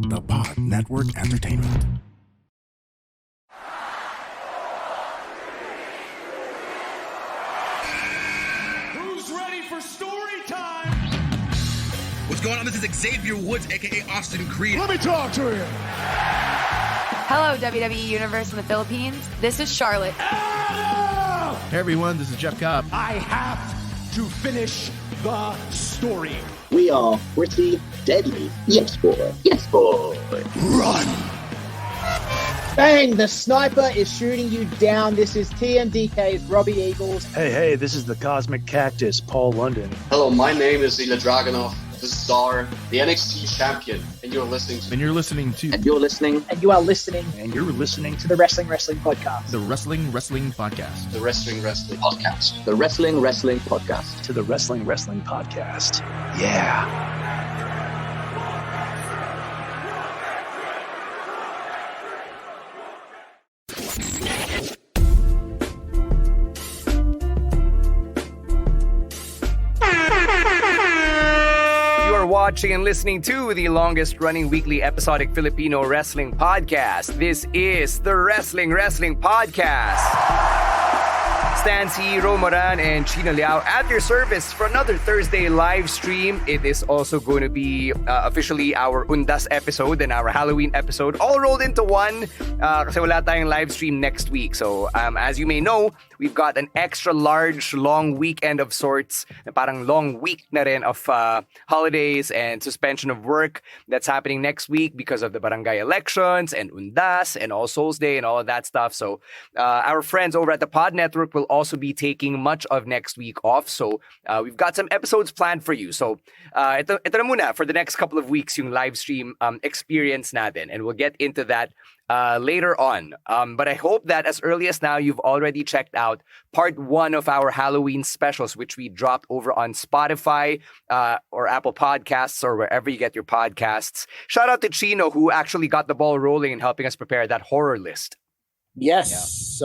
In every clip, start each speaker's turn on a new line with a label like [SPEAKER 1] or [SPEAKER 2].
[SPEAKER 1] the Pod Network Entertainment.
[SPEAKER 2] Who's ready for story time?
[SPEAKER 3] What's going on? This is Xavier Woods, aka Austin Creed.
[SPEAKER 2] Let me talk to him.
[SPEAKER 4] Hello, WWE Universe in the Philippines. This is Charlotte.
[SPEAKER 5] Hey everyone, this is Jeff Cobb.
[SPEAKER 2] I have to finish the story.
[SPEAKER 6] We are pretty deadly. Yes, boy. Yes, boy.
[SPEAKER 2] Run!
[SPEAKER 7] Bang! The sniper is shooting you down. This is TMDK's Robbie Eagles.
[SPEAKER 8] Hey, this is the Cosmic Cactus, Paul London.
[SPEAKER 9] Hello, my name is Ilya Dragunov, the Czar, the NXT champion, and you're listening to...
[SPEAKER 5] And you're listening to...
[SPEAKER 6] And you're listening...
[SPEAKER 7] And you are listening...
[SPEAKER 8] And you're listening
[SPEAKER 7] to the Wrestling Podcast.
[SPEAKER 5] The Wrestling Podcast.
[SPEAKER 9] The Wrestling Podcast.
[SPEAKER 6] The Wrestling Podcast.
[SPEAKER 8] To the Wrestling Podcast. Yeah.
[SPEAKER 10] Watching and listening to the longest running weekly episodic Filipino wrestling podcast. This is the Wrestling Podcast. Stan C, Romoran, and Chino Liao at your service for another Thursday live stream. It is also going to be officially our Undas episode and our Halloween episode all rolled into one kasi wala tayong live stream next week. So as you may know, we've got an extra large long weekend of sorts, parang long week na rin of holidays and suspension of work that's happening next week because of the barangay elections and Undas and All Souls Day and all of that stuff. So our friends over at the Pod Network will also be taking much of next week off. So we've got some episodes planned for you. So ito na muna for the next couple of weeks yung live stream experience natin. And we'll get into that later on. But I hope that as early as now, you've already checked out part 1 of our Halloween specials, which we dropped over on Spotify or Apple Podcasts or wherever you get your podcasts. Shout out to Chino, who actually got the ball rolling and helping us prepare that horror list.
[SPEAKER 7] Yes.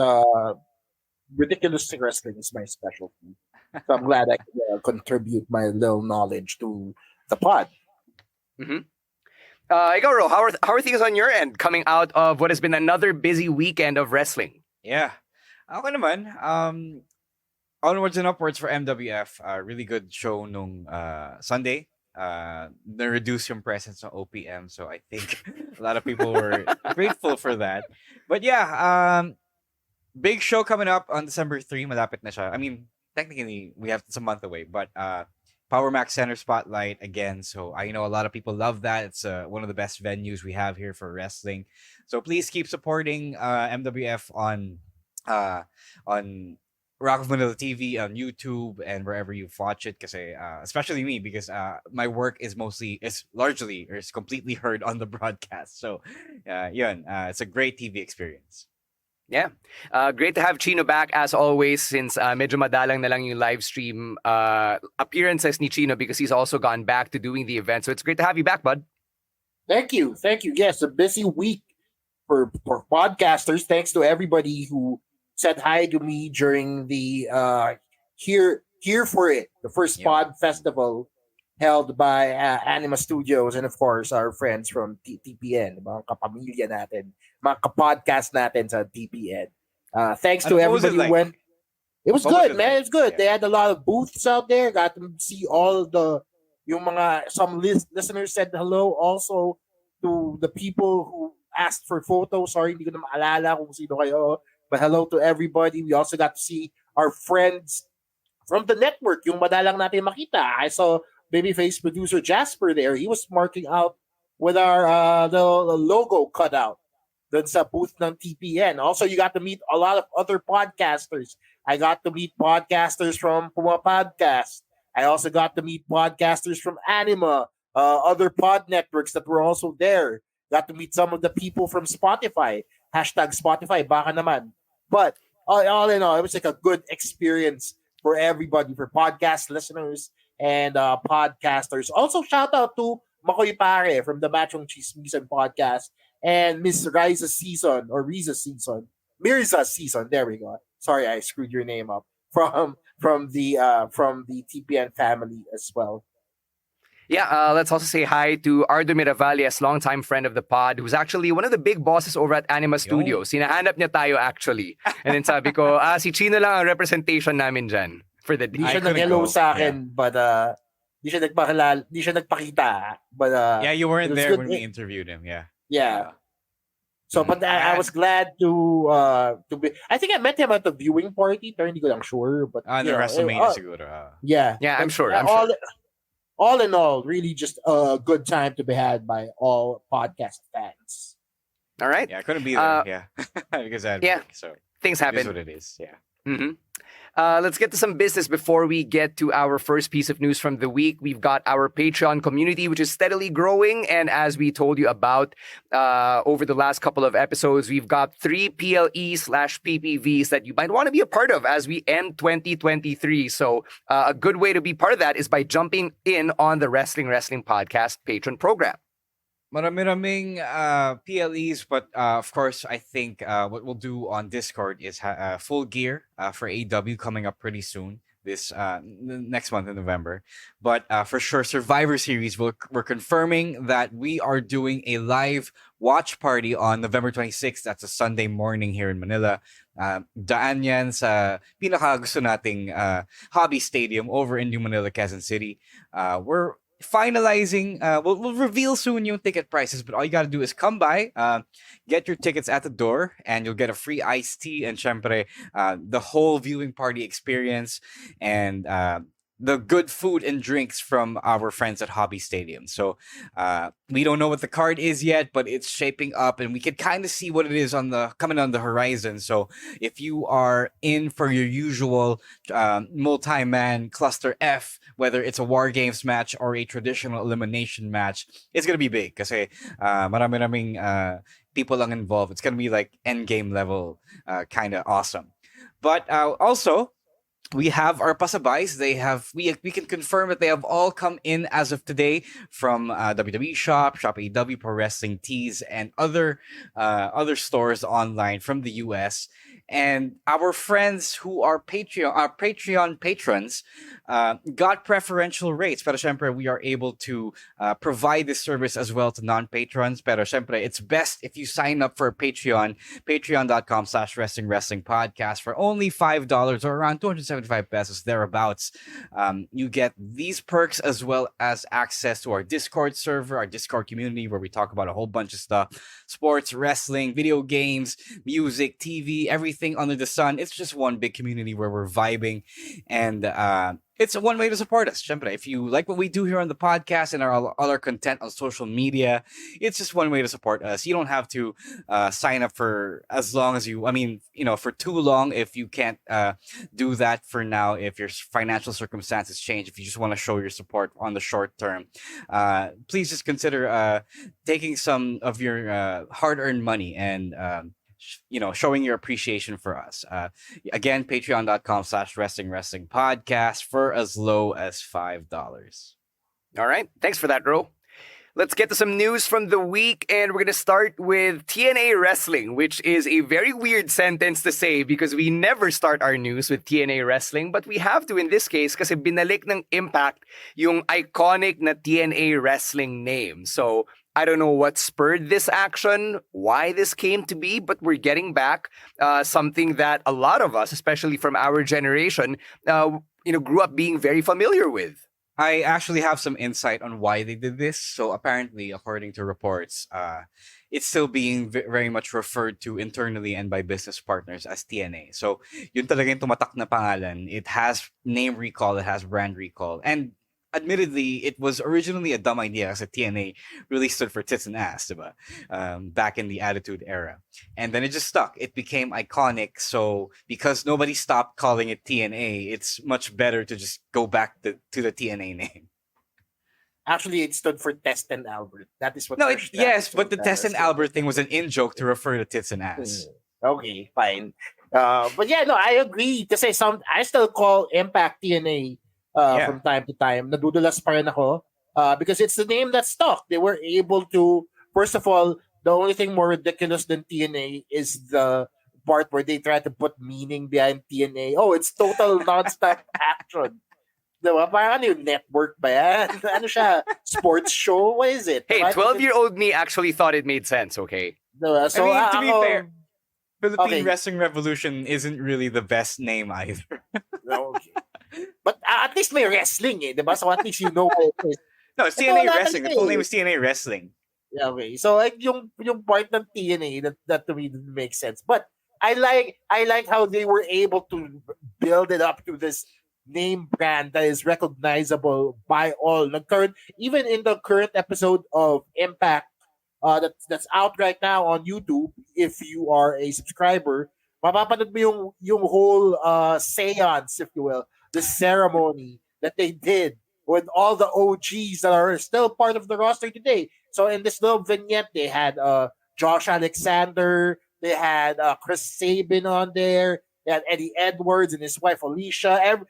[SPEAKER 7] Ridiculous Wrestling is my specialty. So I'm glad I can contribute my little knowledge to the pod.
[SPEAKER 10] Mm-hmm. Ikaw, Ro, how are things on your end coming out of what has been another busy weekend of wrestling?
[SPEAKER 11] Yeah. Ako naman, onwards and upwards for MWF. Really good show nung Sunday. Na-reduce yung presence ng OPM, so I think a lot of people were grateful for that. But yeah, big show coming up on December 3. Malapit na siya. I mean, technically, it's a month away, but Power Max Center Spotlight again. So I know a lot of people love that. It's one of the best venues we have here for wrestling. So please keep supporting MWF on Rock of Manila TV, on YouTube, and wherever you watch it. Kasi, especially me, because my work is completely heard on the broadcast. So yun, it's a great TV experience.
[SPEAKER 10] Yeah. Great to have Chino back as always, since medyo madalang na lang yung live stream appearances ni Chino because he's also gone back to doing the event. So it's great to have you back, bud.
[SPEAKER 7] Thank you. Yes, a busy week for podcasters. Thanks to everybody who said hi to me during the Here for It, the first pod festival held by Anima Studios and of course our friends from TPN, mga kapamilya natin, mga kapodcast natin sa TPN. Thanks to everybody who went. It was good, man. It was good. Yeah. They had a lot of booths out there. Got to see all some listeners said hello also to the people who asked for photos. Sorry, hindi ko na maalala kung sino kayo. But hello to everybody. We also got to see our friends from the network, yung madalang natin makita. I saw Babyface producer Jasper there. He was marking out with our the logo cut out dun sa booth ng TPN. Also, you got to meet a lot of other podcasters. I got to meet podcasters from Puma Podcast. I also got to meet podcasters from Anima, other pod networks that were also there. Got to meet some of the people from Spotify. #Spotify, baka naman. But all in all, it was like a good experience for everybody, for podcast listeners and podcasters. Also, shout out to Makoy Pare from the Machong Chismisan podcast and Miss Riza's season. Mirza's season. There we go. Sorry, I screwed your name up. From the TPN family as well.
[SPEAKER 10] Yeah, let's also say hi to Ardo Miravales, longtime friend of the pod, who's actually one of the big bosses over at Anima Studios. Hinahanap niya tayo actually. And then sabi ko, si Chino lang ang representation namin dyan for the
[SPEAKER 7] Di
[SPEAKER 10] day.
[SPEAKER 7] siya nag-hello sa akin, but di siya nagpakita. But
[SPEAKER 11] yeah, you weren't there
[SPEAKER 7] good.
[SPEAKER 11] when we interviewed him. Yeah.
[SPEAKER 7] Yeah. So, but I was glad to be. I think I met him at the viewing party. Pero hindi ko lang sure, but
[SPEAKER 11] The WrestleMania siguro.
[SPEAKER 7] Yeah.
[SPEAKER 10] Yeah, I'm sure.
[SPEAKER 7] All in all, really just a good time to be had by all podcast fans.
[SPEAKER 10] All right.
[SPEAKER 11] Yeah, I couldn't be there. Yeah, because I had work, so
[SPEAKER 10] things happen.
[SPEAKER 11] It is what it is. Yeah.
[SPEAKER 10] Mm-hmm. Let's get to some business before we get to our first piece of news from the week. We've got our Patreon community, which is steadily growing. And as we told you about over the last couple of episodes, we've got 3 PLE/PPVs that you might want to be a part of as we end 2023. So a good way to be part of that is by jumping in on the Wrestling Podcast patron program.
[SPEAKER 11] Marami-raming PLEs, but of course, I think what we'll do on Discord is full gear for AEW coming up pretty soon, this next month in November. But for sure, Survivor Series, we're confirming that we are doing a live watch party on November 26th. That's a Sunday morning here in Manila. Daan yan sa pinakagusto nating hobby stadium over in New Manila, Quezon City. We're finalizing, we'll reveal soon yung ticket prices, but all you gotta do is come by, get your tickets at the door, and you'll get a free iced tea and syempre the whole viewing party experience and the good food and drinks from our friends at Hobby Stadium. So we don't know what the card is yet, but it's shaping up and we can kind of see what it is coming on the horizon. So if you are in for your usual multi-man cluster F, whether it's a War Games match or a traditional elimination match, it's going to be big kasi marami-raming people lang involved. It's going to be like endgame level kind of awesome. But also, we have our pasabays. We can confirm that they have all come in as of today from WWE Shop AEW, Pro Wrestling Tees, and other stores online from the US. And our friends who are Patreon patrons got preferential rates. Pero syempre, we are able to provide this service as well to non-patrons. Pero syempre, it's best if you sign up for Patreon, patreon.com/wrestling podcast for only $5 or around 275 pesos thereabouts. You get these perks as well as access to our Discord server, our Discord community where we talk about a whole bunch of stuff: sports, wrestling, video games, music, TV, everything under the sun. It's just one big community where we're vibing, and it's one way to support us. Syempre, if you like what we do here on the podcast and our other content on social media, it's just one way to support us. You don't have to sign up for as long as for too long if you can't do that for now. If your financial circumstances change, if you just want to show your support on the short term, please just consider taking some of your hard-earned money and showing your appreciation for us. Again, patreon.com/wrestling podcast for as low as $5.
[SPEAKER 10] All right. Thanks for that, Ro. Let's get to some news from the week, and we're going to start with TNA Wrestling, which is a very weird sentence to say because we never start our news with TNA Wrestling, but we have to in this case kasi binalik ng Impact yung iconic na TNA Wrestling name. So I don't know what spurred this action, why this came to be, but we're getting back something that a lot of us, especially from our generation, grew up being very familiar with.
[SPEAKER 11] I actually have some insight on why they did this. So apparently, according to reports, it's still being very much referred to internally and by business partners as TNA. So yun talaga yung tumatak na pangalan. It has name recall, it has brand recall. And admittedly, it was originally a dumb idea because TNA really stood for tits and ass, diba? Back in the Attitude Era. And then it just stuck. It became iconic. So because nobody stopped calling it TNA, it's much better to just go back to the TNA name.
[SPEAKER 7] Actually, it stood for Test and Albert. That is what.
[SPEAKER 11] No, yes, but the Test and Albert thing was an in-joke to refer to tits and ass.
[SPEAKER 7] Okay, fine. But yeah, no, I agree. Kasi I still call Impact TNA from time to time. Nadudulas pa rin ako because it's the name that stuck. They were able to, first of all, the only thing more ridiculous than TNA is the part where they try to put meaning behind TNA. Oh, it's total non-stop action. Diba? Parang ano yung network ba yan? Ano siya? Sports show? What is it?
[SPEAKER 10] Hey, 12-year-old me actually thought it made sense, okay?
[SPEAKER 7] Diba? So,
[SPEAKER 11] to be
[SPEAKER 7] ako,
[SPEAKER 11] fair, Philippine
[SPEAKER 7] Okay.
[SPEAKER 11] Wrestling Revolution isn't really the best name either.
[SPEAKER 7] okay. But at least may wrestling diba? So at least you know what it is.
[SPEAKER 11] No, it's
[SPEAKER 7] Ito,
[SPEAKER 11] TNA
[SPEAKER 7] wala
[SPEAKER 11] Wrestling. The
[SPEAKER 7] kasi
[SPEAKER 11] full name is TNA Wrestling.
[SPEAKER 7] Yeah, okay. So like yung part ng TNA that to me didn't make sense. But I like how they were able to build it up to this name brand that is recognizable by all. Even in the current episode of Impact that's out right now on YouTube, if you are a subscriber, mapapanood mo yung whole seance, if you will, the ceremony that they did with all the OGs that are still part of the roster today. So in this little vignette, they had Josh Alexander, they had Chris Sabin on there, they had Eddie Edwards and his wife Alicia.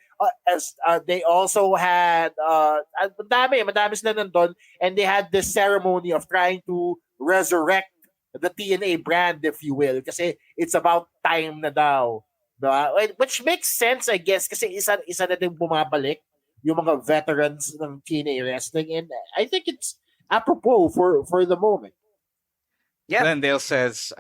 [SPEAKER 7] They also had madami sila nandun, and they had this ceremony of trying to resurrect the TNA brand, if you will, kasi it's about time na daw. Diba? Which makes sense, I guess, kasi isa na din bumabalik yung mga veterans ng TNA wrestling, and I think it's apropos for the moment.
[SPEAKER 10] Yeah.
[SPEAKER 11] Glendale says,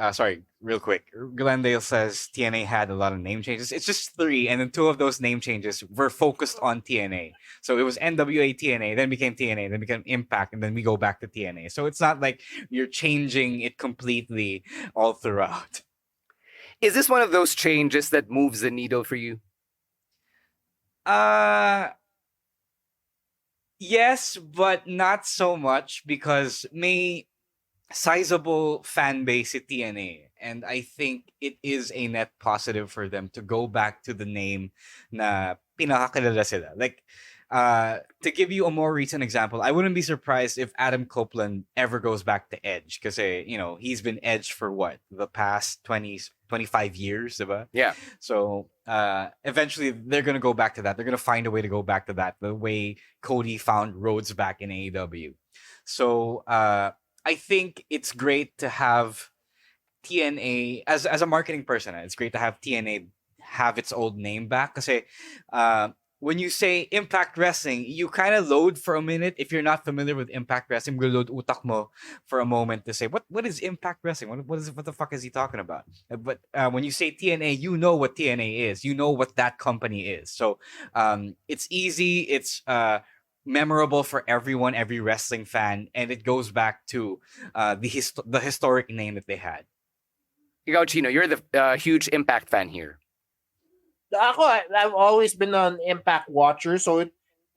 [SPEAKER 11] real quick. Glendale says TNA had a lot of name changes. It's just 3, and then 2 of those name changes were focused on TNA. So it was NWA TNA, then became TNA, then became Impact, and then we go back to TNA. So it's not like you're changing it completely all throughout.
[SPEAKER 10] Is this one of those changes that moves the needle for you?
[SPEAKER 11] Yes, but not so much because may sizable fan base at TNA, and I think it is a net positive for them to go back to the name na pinakakilala sila. Like, to give you a more recent example, I wouldn't be surprised if Adam Copeland ever goes back to Edge, because he's been Edge for what, the past 25 years, diba?
[SPEAKER 10] Yeah.
[SPEAKER 11] So eventually they're gonna go back to that. They're gonna find a way to go back to that, the way Cody found Rhodes back in AEW. So I think it's great to have TNA as a marketing person. It's great to have TNA have its old name back, kasi when you say Impact Wrestling, you kind of load for a minute. If you're not familiar with Impact Wrestling, you load utak mo for a moment to say, what is Impact Wrestling? What the fuck is he talking about? But when you say TNA, you know what TNA is. You know what that company is. So it's easy. It's memorable for everyone, every wrestling fan, and it goes back to the historic name that they had.
[SPEAKER 10] Ikaw, Chino, you're the huge Impact fan here.
[SPEAKER 7] I've always been an Impact watcher, so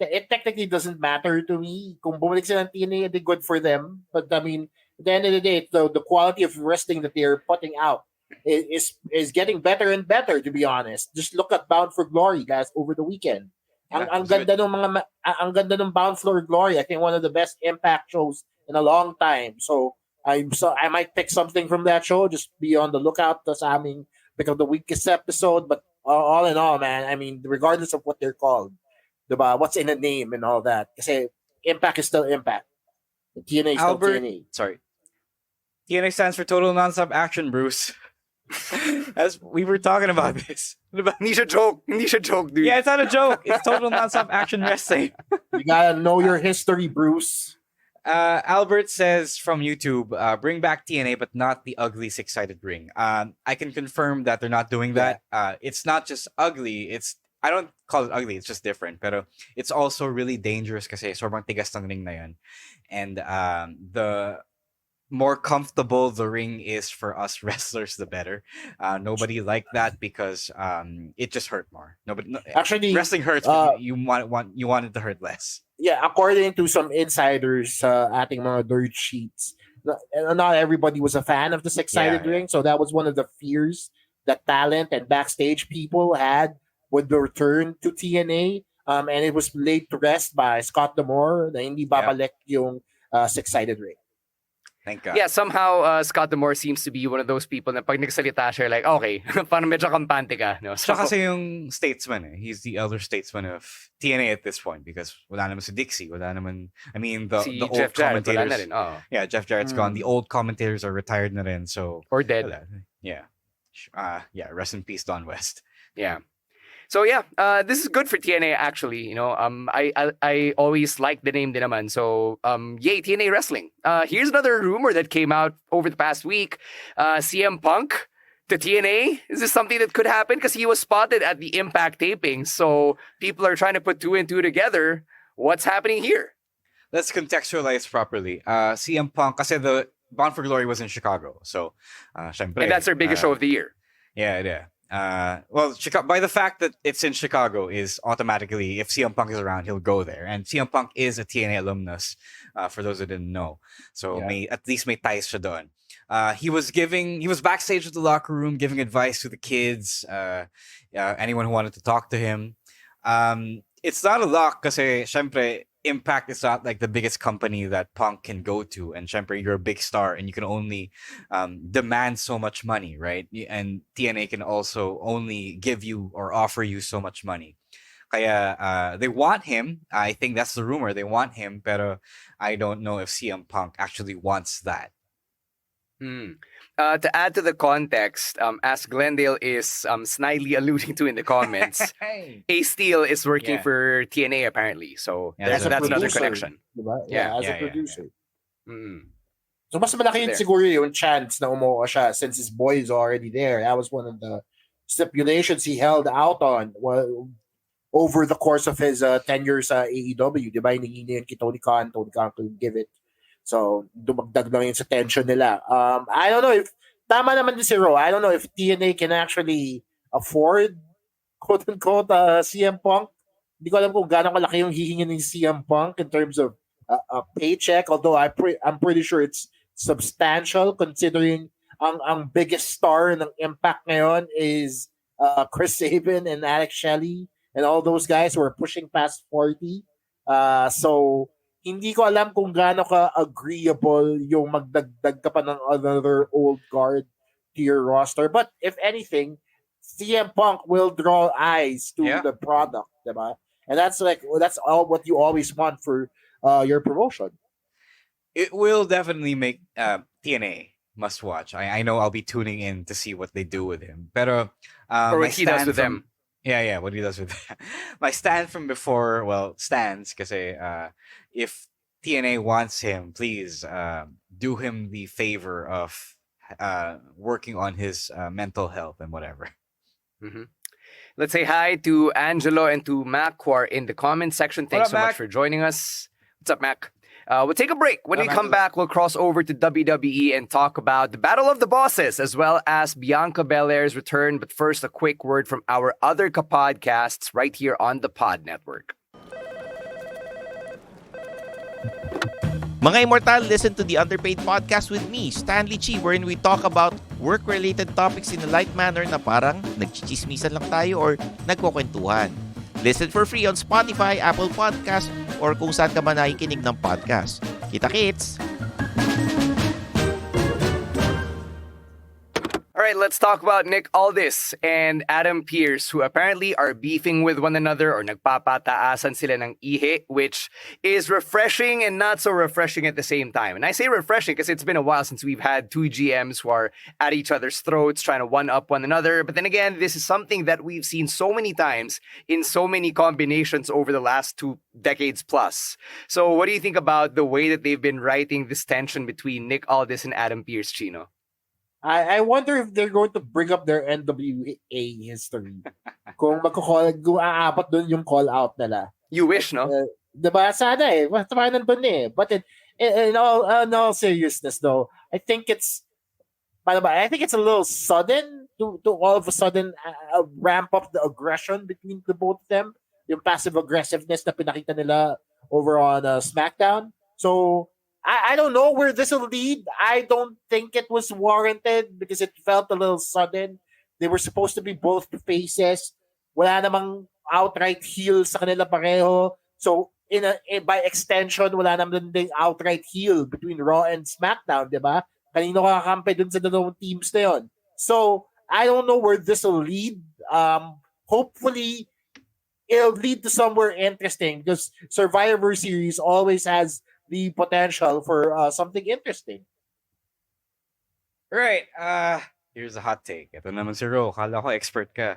[SPEAKER 7] it technically doesn't matter to me. Kung bumalik sila ng TNA, it's good for them. But I mean, at the end of the day, the quality of wrestling that they're putting out is getting better and better, to be honest. Just look at Bound for Glory, guys, over the weekend. Ang ganda ng Bound for Glory. I think one of the best Impact shows in a long time. So I might pick something from that show. Just be on the lookout sa aming pick of the weakest episode. But all in all, man, I mean, regardless of what they're called, diba, what's in a name and all that, kasi Impact is still Impact. TNA is still TNA.
[SPEAKER 11] Sorry. TNA stands for Total Nonstop Action, Bruce. As we were talking about this.
[SPEAKER 10] Hindi siya joke, dude.
[SPEAKER 11] Yeah, it's not a joke. It's Total Nonstop Action Wrestling.
[SPEAKER 7] You gotta know your history, Bruce.
[SPEAKER 11] Albert says from YouTube, bring back TNA, but not the ugly six-sided ring. I can confirm that they're not doing that. It's not just ugly. I don't call it ugly. It's just different. Pero it's also really dangerous kasi sobrang tigas ng ring na yan. And the more comfortable the ring is for us wrestlers, the better. Nobody liked that because it just hurt more. Actually, wrestling hurts. But you want it to hurt less.
[SPEAKER 7] Yeah, according to some insiders, ating mga dirt sheets, not everybody was a fan of the six-sided ring. So that was one of the fears that talent and backstage people had with the return to TNA. And it was laid to rest by Scott D'Amore na hindi babalik yung six-sided ring.
[SPEAKER 11] Thank God.
[SPEAKER 10] Yeah, somehow Scott D'Amore seems to be one of those people na pag nagsalita siya, like, okay, parang medyo kampante ka. No?
[SPEAKER 11] So, kasi yung statesman eh. He's the elder statesman of TNA at this point because wala naman si Dixie. Wala naman, I mean, the old
[SPEAKER 10] Jeff Jarrett,
[SPEAKER 11] commentators.
[SPEAKER 10] wala na rin. Oh.
[SPEAKER 11] Yeah, Jeff Jarrett's gone. The old commentators are retired na rin. So,
[SPEAKER 10] or dead.
[SPEAKER 11] Yeah. Yeah, rest in peace, Don West.
[SPEAKER 10] Yeah. So yeah, this is good for TNA actually. I always like the name din naman. So yay TNA Wrestling. Here's another rumor that came out over the past week. CM Punk to TNA. Is this something that could happen? Because he was spotted at the Impact taping. So people are trying to put two and two together. What's happening here?
[SPEAKER 11] Let's contextualize properly. CM Punk, kasi the Bound for Glory was in Chicago. So, syempre,
[SPEAKER 10] And that's their biggest show of the year.
[SPEAKER 11] Yeah. Well, by the fact that it's in Chicago is automatically, if CM Punk is around, he'll go there. And CM Punk is a TNA alumnus, for those who didn't know. So at least may ties siya doon. He was backstage with the locker room giving advice to the kids, anyone who wanted to talk to him. It's not a lock kasi syempre Impact is not like the biggest company that Punk can go to, and syempre you're a big star and you can only demand so much money, right? And TNA can also only give you or offer you so much money. Kaya they want him. I think that's the rumor. They want him, pero I don't know if CM Punk actually wants that.
[SPEAKER 10] To add to the context, as Glendale is snidely alluding to in the comments, Ace Steel is working for TNA apparently. So that's another connection.
[SPEAKER 7] Diba? As a producer.
[SPEAKER 10] Mm.
[SPEAKER 7] So mas malaki yun siguro yung chance na umuha siya since his boy is already there. That was one of the stipulations he held out on over the course of his tenure sa AEW. Diba? Hiningi niya yun kay Tony Khan couldn't give it. So, dumagdag lang yun sa tension nila. I don't know if, tama naman din si Ro, I don't know if TNA can actually afford, quote-unquote, CM Punk. Hindi ko alam kung gaano kalaki yung hihingin ng CM Punk in terms of a paycheck, although I'm pretty sure it's substantial considering ang biggest star ng Impact ngayon is Chris Sabin and Alex Shelley and all those guys who are pushing past 40. So, hindi ko alam kung gaano ka agreeable yung magdagdag ka pa ng another old guard to your roster. But if anything, CM Punk will draw eyes to the product, diba? And that's all what you always want for your promotion.
[SPEAKER 11] It will definitely make TNA must watch. I know I'll be tuning in to see what they do with him. Pero
[SPEAKER 10] or what he does with them.
[SPEAKER 11] Yeah, what he does with that. My stand from before, stands kasi if TNA wants him, please do him the favor of working on his mental health and whatever.
[SPEAKER 10] Mm-hmm. Let's say hi to Angelo and to Mac who are in the comment section. Thanks so much for joining us. What's up, Mac? We'll take a break. When we come back, we'll cross over to WWE and talk about the Battle of the Bosses as well as Bianca Belair's return. But first, a quick word from our other podcasts right here on the Pod Network.
[SPEAKER 12] Mga Immortal, listen to the Underpaid Podcast with me, Stanley Chi, wherein we talk about work-related topics in a light manner na parang nagchichismisan lang tayo or nagkukwentuhan. Listen for free on Spotify, Apple Podcast, or kung saan ka man nakikinig ng podcast. Kita-kits!
[SPEAKER 10] All right, let's talk about Nick Aldis and Adam Pearce, who apparently are beefing with one another or nagpapataasan sila ng ihi, which is refreshing and not so refreshing at the same time. And I say refreshing because it's been a while since we've had two GMs who are at each other's throats trying to one-up one another. But then again, this is something that we've seen so many times in so many combinations over the last 2 decades plus. So what do you think about the way that they've been writing this tension between Nick Aldis and Adam Pearce, Chino?
[SPEAKER 7] I wonder if they're going to bring up their NWA history. Kung aapat doon yung call out nila.
[SPEAKER 10] You wish, no?
[SPEAKER 7] Diba? Sana eh. Basta nandun eh. But in all seriousness though, I think it's a little sudden to all of a sudden ramp up the aggression between the both of them. Yung passive aggressiveness na pinakita nila over on SmackDown. So, I don't know where this will lead. I don't think it was warranted because it felt a little sudden. They were supposed to be both faces. Wala namang outright heel sa kanila pareho. So, by extension, wala naman ding outright heel between Raw and SmackDown, di ba? Kanino kakampi dun sa dalawang teams na yun. So, I don't know where this will lead. Hopefully, it'll lead to somewhere interesting because Survivor Series always has the potential for something interesting.
[SPEAKER 11] Right. Here's a hot take. Ito naman si Ro. Kala ko expert ka.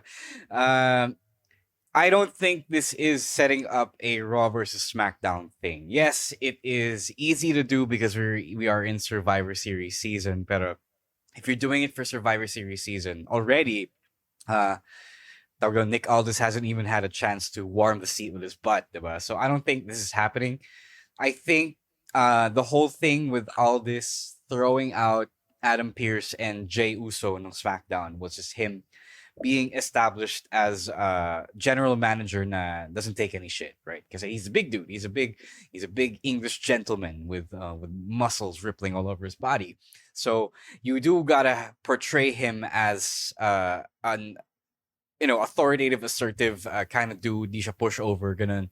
[SPEAKER 11] I don't think this is setting up a Raw versus SmackDown thing. Yes, it is easy to do because we are in Survivor Series season, but if you're doing it for Survivor Series season already, Nick Aldis hasn't even had a chance to warm the seat with his butt, diba? So I don't think this is happening. I think the whole thing with Aldis throwing out Adam Pearce and Jey Uso in SmackDown was just him being established as general manager na doesn't take any shit, right? Because he's a big dude. He's a big English gentleman with muscles rippling all over his body. So you do gotta portray him as an authoritative, assertive kind of dude. Di siya push over, ganun.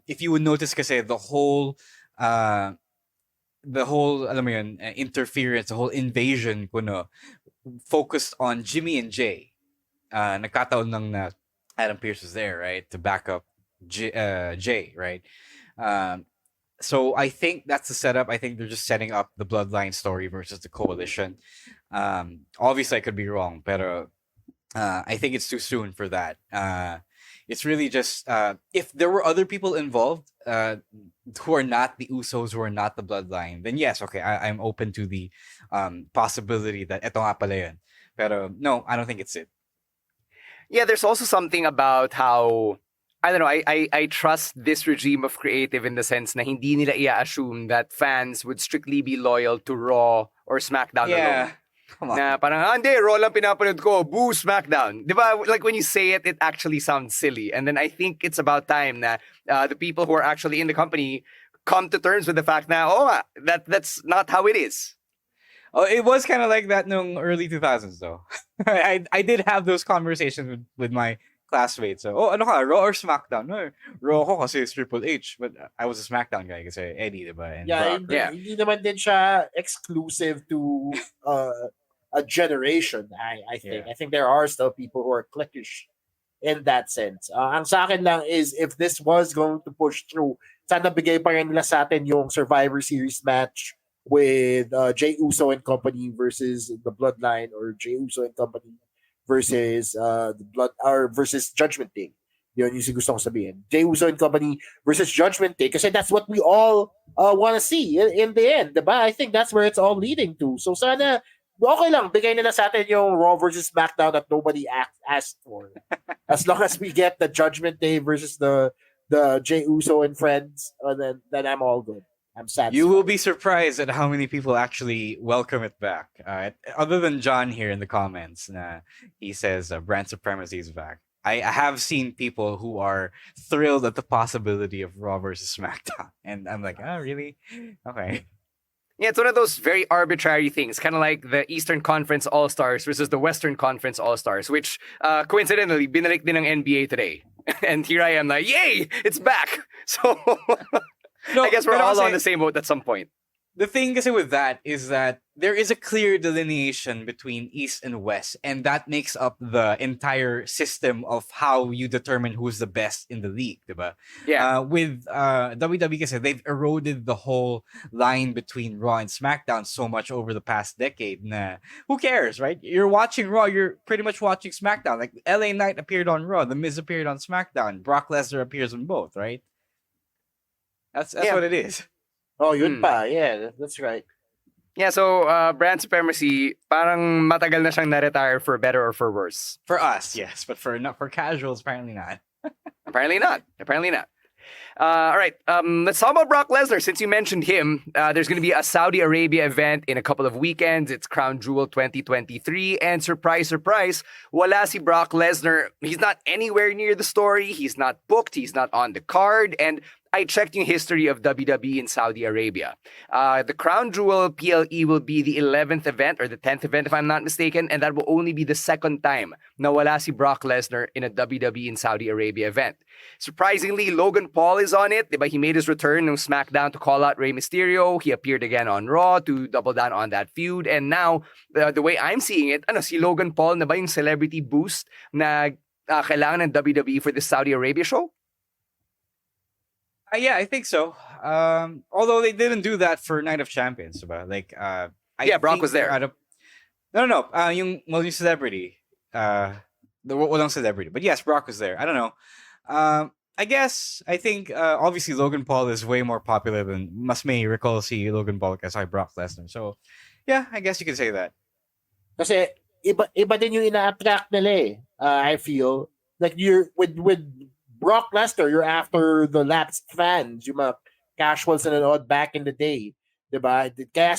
[SPEAKER 11] If you would notice, kasi the whole alam mo yun, interference, the whole invasion kuno focused on Jimmy and Jay. Nagkataon lang na Adam Pearce was there, right, to back up Jay, right? So I think that's the setup. I think they're just setting up the Bloodline story versus the Coalition. Obviously, I could be wrong, but I think it's too soon for that. It's really just if there were other people involved who are not the Usos, who are not the Bloodline, then yes, okay, I'm open to the possibility that eto nga pala yun. Pero no, I don't think it's it.
[SPEAKER 10] Yeah, there's also something about how, I don't know, I trust this regime of creative in the sense na hindi nila i-assume that fans would strictly be loyal to Raw or SmackDown alone.
[SPEAKER 11] Come on.
[SPEAKER 10] Na parang, hindi, Raw lang pinapanood ko, boo, SmackDown. Diba? Like when you say it, it actually sounds silly. And then I think it's about time na the people who are actually in the company come to terms with the fact na, that's not how it is.
[SPEAKER 11] Oh, it was kind of like that nung early 2000s though. I did have those conversations with my classmates. So, ano ka, Raw or SmackDown? No, Raw ko kasi it's Triple H, but I was a SmackDown guy kasi Eddie, diba? And Brock,
[SPEAKER 7] hindi naman din siya exclusive to a generation, I think. I think there are still people who are cliquish in that sense. Ang sa akin lang is, if this was going to push through, sana bigay pa rin nila sa atin yung Survivor Series match with Jey Uso and company versus the Bloodline, or Jey Uso and company versus versus Judgment Day. Yun yung gusto ko sabihin. Jey Uso and company versus Judgment Day, kasi that's what we all want to see in the end, diba? I think that's where it's all leading to. So sana, okay lang, bigay nila sa atin yung Raw versus SmackDown that nobody asked for. As long as we get the Judgment Day versus the Jey Uso and friends, then I'm all good. I'm satisfied.
[SPEAKER 11] You will be surprised at how many people actually welcome it back. Other than John here in the comments, he says brand supremacy is back. I have seen people who are thrilled at the possibility of Raw versus SmackDown. And I'm like, oh, really? Okay.
[SPEAKER 10] Yeah, it's one of those very arbitrary things, kind of like the Eastern Conference All-Stars versus the Western Conference All-Stars, which coincidentally, binalik din ng NBA today. And here I am like, yay, it's back. So
[SPEAKER 11] no,
[SPEAKER 10] I guess we're all on the same boat at some point.
[SPEAKER 11] The thing kasi with that is that there is a clear delineation between East and West, and that makes up the entire system of how you determine who's the best in the league, diba?
[SPEAKER 10] Yeah.
[SPEAKER 11] With WWE kasi, they've eroded the whole line between Raw and SmackDown so much over the past decade na who cares, right? You're watching Raw, you're pretty much watching SmackDown. Like LA Knight appeared on Raw, The Miz appeared on SmackDown, Brock Lesnar appears on both, right? That's what it is.
[SPEAKER 7] Oh, yun pa. Yeah, that's right.
[SPEAKER 10] Yeah, so brand supremacy, parang matagal na siyang na-retire for better or for worse.
[SPEAKER 11] For us, yes. But for casuals, apparently not.
[SPEAKER 10] Apparently not. All right, let's talk about Brock Lesnar. Since you mentioned him, there's going to be a Saudi Arabia event in a couple of weekends. It's Crown Jewel 2023. And surprise, surprise, wala si Brock Lesnar. He's not anywhere near the story. He's not booked. He's not on the card. And I checked yung history of WWE in Saudi Arabia. The Crown Jewel PLE will be the 11th event or the 10th event, if I'm not mistaken, and that will only be the second time na wala si Brock Lesnar in a WWE in Saudi Arabia event. Surprisingly, Logan Paul is on it. Diba? He made his return on SmackDown to call out Rey Mysterio. He appeared again on Raw to double down on that feud. And now, the way I'm seeing it, si Logan Paul na ba yung celebrity boost na kailangan ng WWE for the Saudi Arabia show?
[SPEAKER 11] Yeah, I think so. Although they didn't do that for Night of Champions, diba? Like,
[SPEAKER 10] Brock was there.
[SPEAKER 11] No. Yung celebrity. walang celebrity. But yes, Brock was there. I don't know. I think obviously Logan Paul is way more popular than mas may recall si Logan Paul kasi Brock Lesnar. So yeah, I guess you could say that.
[SPEAKER 7] Kasi iba din yung ina-attract nila eh. I feel like you're with Brock Lesnar, you're after the lapsed fans, yung mga casuals and all back in the day. Diba? Kaya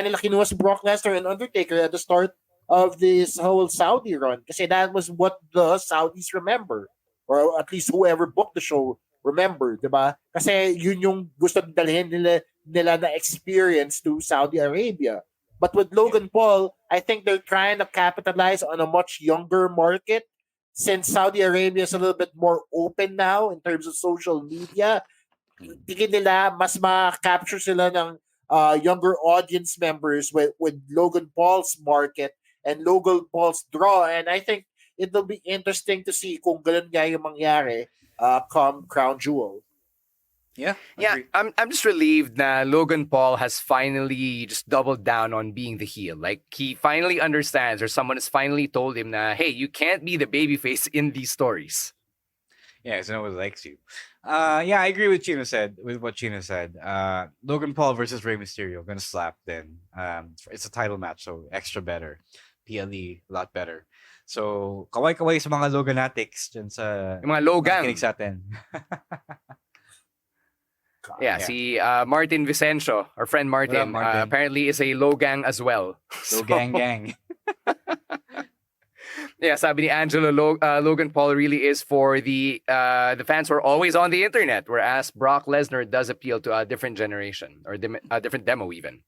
[SPEAKER 7] nila kinuha si Brock Lesnar and Undertaker at the start of this whole Saudi run. Kasi that was what the Saudis remember. Or at least whoever booked the show remember, diba? Kasi yun yung gusto dalhin nila na experience to Saudi Arabia. But with Logan Paul, I think they're trying to capitalize on a much younger market since Saudi Arabia is a little bit more open now in terms of social media. Tingin nila mas ma-capture sila ng younger audience members with Logan Paul's market and Logan Paul's draw. And I think it'll be interesting to see kung ganun nga yung mangyari come Crown Jewel.
[SPEAKER 10] Yeah, I'm just relieved that Logan Paul has finally just doubled down on being the heel. Like he finally understands, or someone has finally told him that, hey, you can't be the babyface in these stories.
[SPEAKER 11] Yeah, so no one likes you. I agree with what Chino said. Logan Paul versus Rey Mysterio, gonna slap then. It's a title match, so extra better. PLE, a lot better. So, kaway-kaway sa mga Loganatics dyan sa...
[SPEAKER 10] Yung mga Logan.
[SPEAKER 11] Makinig sa atin.
[SPEAKER 10] See, Martin Vicencio, our friend Martin, apparently is a Logang as well.
[SPEAKER 11] Logang gang.
[SPEAKER 10] Yeah, sabi ni Angelo, Logan Paul really is for the fans who are always on the internet, whereas Brock Lesnar does appeal to a different generation, or a different demo even.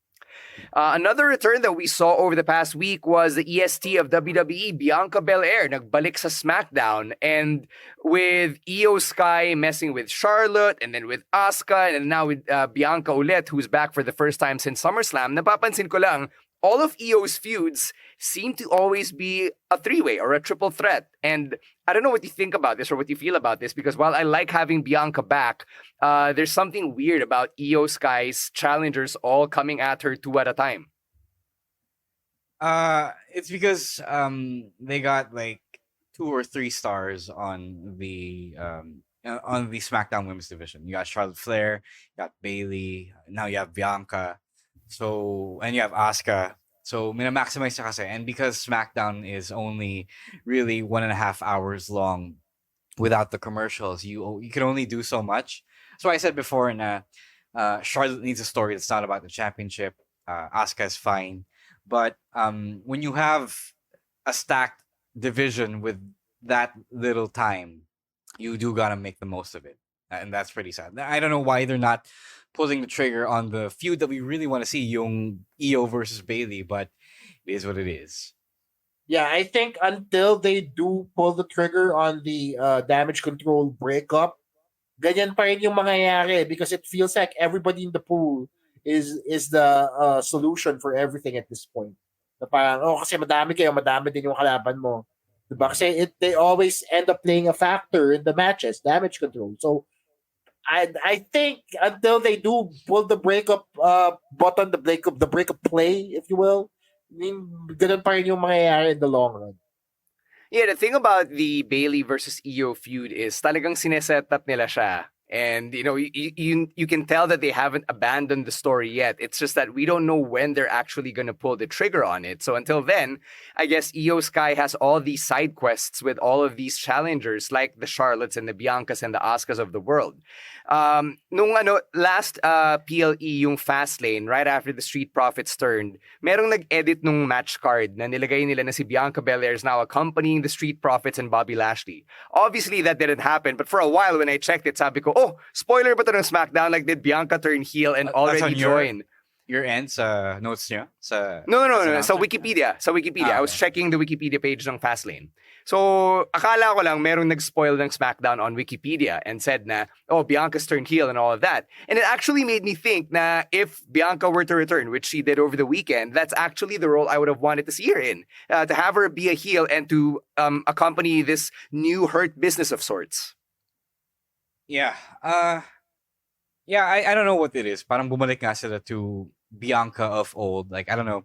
[SPEAKER 10] Another return that we saw over the past week was the EST of WWE, Bianca Belair, nagbalik sa SmackDown, and with Io Sky messing with Charlotte, and then with Asuka, and now with Bianca ulit, who's back for the first time since SummerSlam, napapansin ko lang, all of Io's feuds seem to always be a three-way or a triple threat. And I don't know what you think about this or what you feel about this, because while I like having Bianca back, there's something weird about Io Sky's challengers all coming at her two at a time.
[SPEAKER 11] It's because they got like 2 or 3 stars on the SmackDown Women's Division. You got Charlotte Flair, you got Bayley, now you have Bianca. So, and you have Asuka. So, mina-maximize siya kasi. And because SmackDown is only really 1.5 hours long without the commercials, you can only do so much. So, I said before na Charlotte needs a story that's not about the championship. Asuka is fine. But when you have a stacked division with that little time, you do gotta make the most of it. And that's pretty sad. I don't know why they're not pulling the trigger on the feud that we really want to see, yung Io versus Bayley, but it is what it is.
[SPEAKER 7] Yeah, I think until they do pull the trigger on the damage control breakup, ganyan pa rin yung mangyayari, because it feels like everybody in the pool is the solution for everything at this point. Na parang, kasi madami din yung kalaban mo. Diba? Kasi they always end up playing a factor in the matches, damage control. So, I think until they do pull the breakup button, the breakup play, if you will, I mean, ganun pa rin yung mangyayari in the long run.
[SPEAKER 10] Yeah, the thing about the Bayley versus Io feud is talagang sineset up nila siya. And, you can tell that they haven't abandoned the story yet. It's just that we don't know when they're actually going to pull the trigger on it. So until then, I guess Io Sky has all these side quests with all of these challengers, like the Charlottes and the Biancas and the Askas of the world. Last PLE yung Fastlane, right after the Street Profits turned, merong nag-edit nung match card na nilagay nila na si Bianca Belair is now accompanying the Street Profits and Bobby Lashley. Obviously, that didn't happen, but for a while when I checked it, sabi ko, spoiler ba ito ng SmackDown? Like, did Bianca turn heel and already join?
[SPEAKER 11] Your end sa notes niya?
[SPEAKER 10] No. Sa Wikipedia. I was checking the Wikipedia page ng Fastlane. So, akala ko lang merong nag-spoil ng SmackDown on Wikipedia and said na, Bianca's turned heel and all of that. And it actually made me think na if Bianca were to return, which she did over the weekend, that's actually the role I would have wanted to see her in. To have her be a heel and to accompany this new Hurt Business of sorts.
[SPEAKER 11] Yeah. I don't know what it is. Parang bumalik nga sila to Bianca of old. Like, I don't know.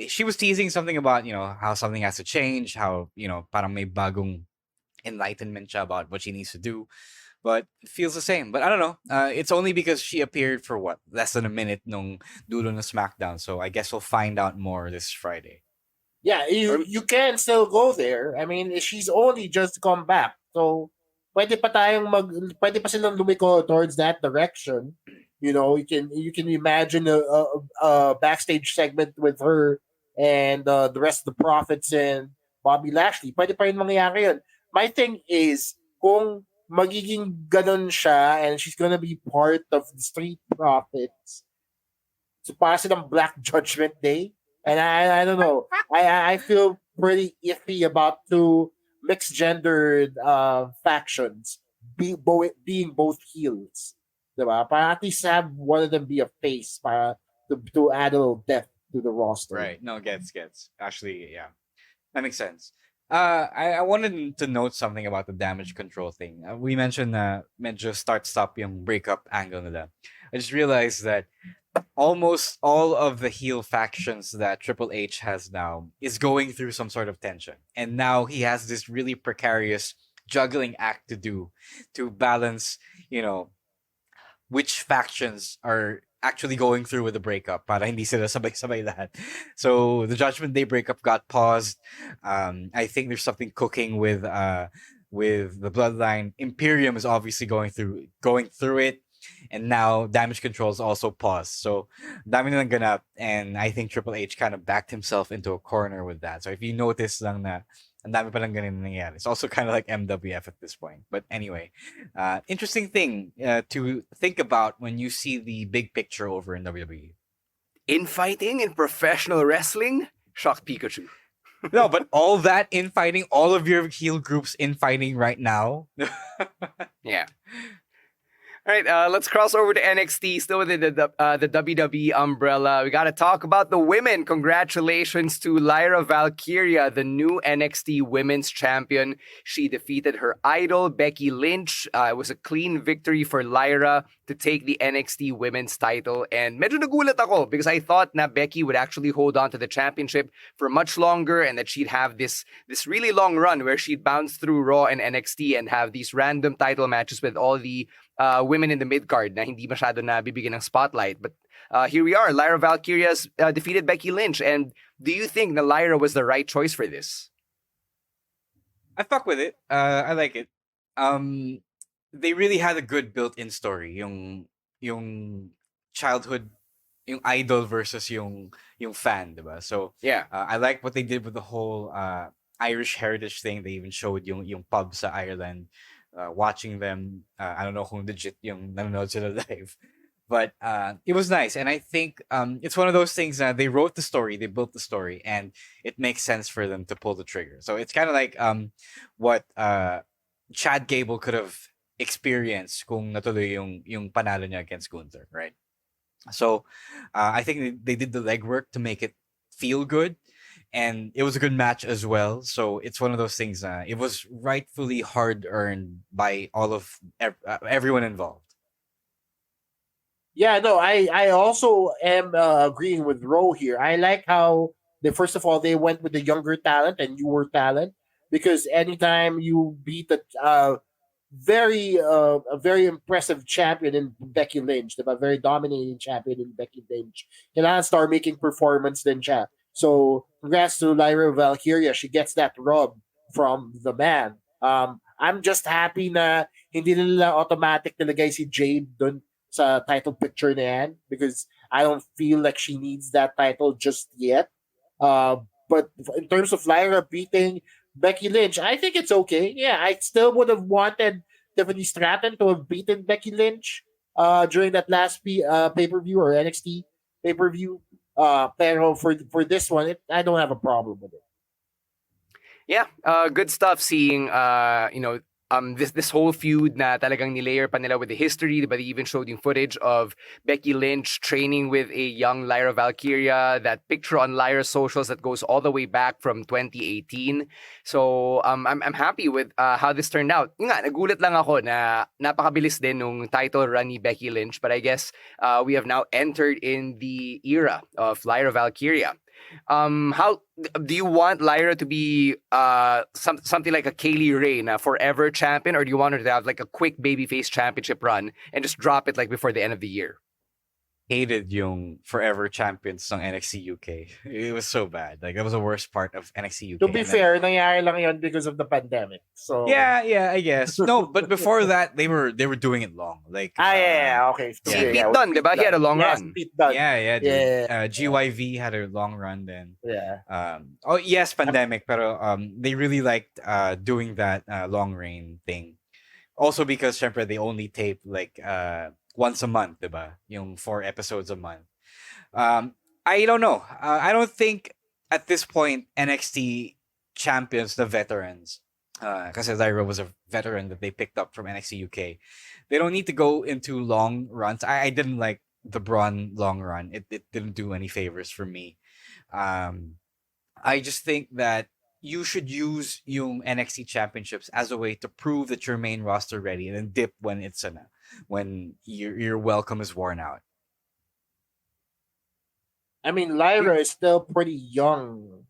[SPEAKER 11] She was teasing something about, how something has to change, how, parang may bagong enlightenment siya about what she needs to do. But it feels the same. But I don't know. It's only because she appeared for what? Less than a minute nung dulo na SmackDown. So I guess we'll find out more this Friday.
[SPEAKER 7] Yeah, you can still go there. I mean, she's only just come back. So, pwede pa silang lumiko towards that direction. You can imagine a backstage segment with her and the rest of the Profits and Bobby Lashley. Pwede pa rin mangyayari yun. My thing is, kung magiging ganon siya and she's gonna be part of the Street Profits, so para silang Black Judgment Day. And I don't know. I feel pretty iffy about two mixed gendered factions being both heels. Diba? Para at least have one of them be a face para to add a little depth to the roster.
[SPEAKER 11] Right. No, gets. Actually, yeah. That makes sense. I wanted to note something about the damage control thing. We mentioned medyo start-stop yung breakup angle nila. I just realized that almost all of the heel factions that Triple H has now is going through some sort of tension. And now he has this really precarious juggling act to do to balance, which factions are actually going through with the breakup para hindi sila sabay-sabay lahat. So the Judgment Day breakup got paused. I think there's something cooking with the Bloodline. Imperium is obviously going through it. And now Damage Control is also paused. So dami nilang ganap, and I think Triple H kind of backed himself into a corner with that. So if you notice lang na ang dami palang ganun nangyayari. It's also kind of like MWF at this point. But anyway, interesting thing to think about when you see the big picture over in WWE.
[SPEAKER 10] Infighting in professional wrestling? Shock Pikachu.
[SPEAKER 11] No, but all that infighting, all of your heel groups infighting right now.
[SPEAKER 10] Yeah. All right, let's cross over to NXT, still within the WWE umbrella. We got to talk about the women. Congratulations to Lyra Valkyria, the new NXT Women's Champion. She defeated her idol, Becky Lynch. It was a clean victory for Lyra to take the NXT Women's title. And medyo nagulat ako because I thought na Becky would actually hold on to the championship for much longer and that she'd have this really long run where she'd bounce through Raw and NXT and have these random title matches with all the women in the mid-card na hindi masyado na bibigyan ng spotlight. But here we are. Lyra Valkyria's defeated Becky Lynch. And do you think na Lyra was the right choice for this?
[SPEAKER 11] I fuck with it. I like it. They really had a good built-in story. Yung childhood, yung idol versus yung fan, diba? So
[SPEAKER 10] yeah,
[SPEAKER 11] I like what they did with the whole Irish heritage thing. They even showed yung pub sa Ireland. Watching them, I don't know kung legit yung nanonood sila live, but it was nice. And I think it's one of those things that they wrote the story, they built the story, and it makes sense for them to pull the trigger. So it's kind of like what Chad Gable could have experienced kung natuloy yung panalo niya against Gunther, right? So I think they did the legwork to make it feel good. And it was a good match as well. So it's one of those things. It was rightfully hard earned by all of everyone involved.
[SPEAKER 7] Yeah, no, I also am agreeing with Ro here. I like how first of all they went with the younger talent and newer talent, because anytime you beat a very impressive champion in Becky Lynch, a very dominating champion in Becky Lynch, kailangan star making performance din siya. So congrats to Lyra Valkyria. She gets that rub from the man. I'm just happy na hindi nila automatic nilagay si Jade dun sa title picture na yan, because I don't feel like she needs that title just yet. But in terms of Lyra beating Becky Lynch, I think it's okay. Yeah, I still would have wanted Tiffany Stratton to have beaten Becky Lynch during that last pay-per-view or NXT pay-per-view. Pero for this one, I don't have a problem with it.
[SPEAKER 10] Yeah, good stuff seeing, this whole feud na talagang nilayer pa nila with the history, diba? They even showed yung footage of Becky Lynch training with a young Lyra Valkyria, that picture on Lyra's socials that goes all the way back from 2018. So I'm happy with how this turned out. Yung nga, nagulat lang ako na napakabilis din nung title run ni Becky Lynch, but I guess we have now entered in the era of Lyra Valkyria. How do you want Lyra to be something like a Kaylee Ray, na forever champion, or do you want her to have like a quick babyface championship run and just drop it like before the end of the year?
[SPEAKER 11] Hated yung forever champions ng NXT UK. It was so bad. Like, that was the worst part of NXT UK.
[SPEAKER 7] To be fair, nangyari lang yun because of the pandemic. So
[SPEAKER 11] Yeah, I guess. No, but before that, they were doing it long. Like,
[SPEAKER 7] okay.
[SPEAKER 10] Si Pete Dunne, diba? He had a long run.
[SPEAKER 7] Pete Dunne.
[SPEAKER 11] Yeah, dude.
[SPEAKER 7] Yeah.
[SPEAKER 11] GYV had a long run then.
[SPEAKER 7] Yeah.
[SPEAKER 11] Oh yes, pandemic, pero they really liked doing that long reign thing. Also because syempre they only tape like once a month, diba? Yung 4 episodes a month. I don't know. I don't think at this point NXT champions the veterans. Because Lyra was a veteran that they picked up from NXT UK. They don't need to go into long runs. I didn't like the Braun long run. It didn't do any favors for me. I just think that you should use yung NXT championships as a way to prove that your main roster ready, and then dip when when your welcome is worn out.
[SPEAKER 7] I mean, Lyra is still pretty young.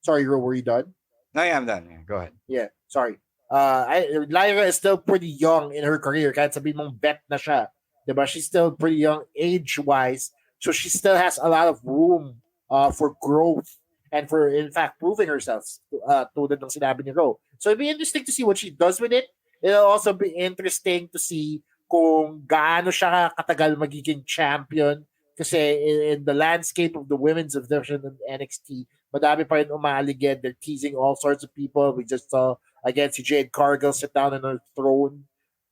[SPEAKER 7] Sorry, were you done?
[SPEAKER 11] No, yeah, I'm done. Yeah, go ahead.
[SPEAKER 7] Yeah, sorry. Lyra is still pretty young in her career. Kahit sabihin mong vet na siya. Diba? She's still pretty young age-wise. So she still has a lot of room for growth and for, in fact, proving herself tulad ng sinabi ni Ro. So it'll be interesting to see what she does with it. It'll also be interesting to see kung gaano siya katagal magiging champion. Kasi in the landscape of the women's division in NXT, madami pa rin umaaligid. They're teasing all sorts of people. We just saw, again, si Jade Cargill sit down on her throne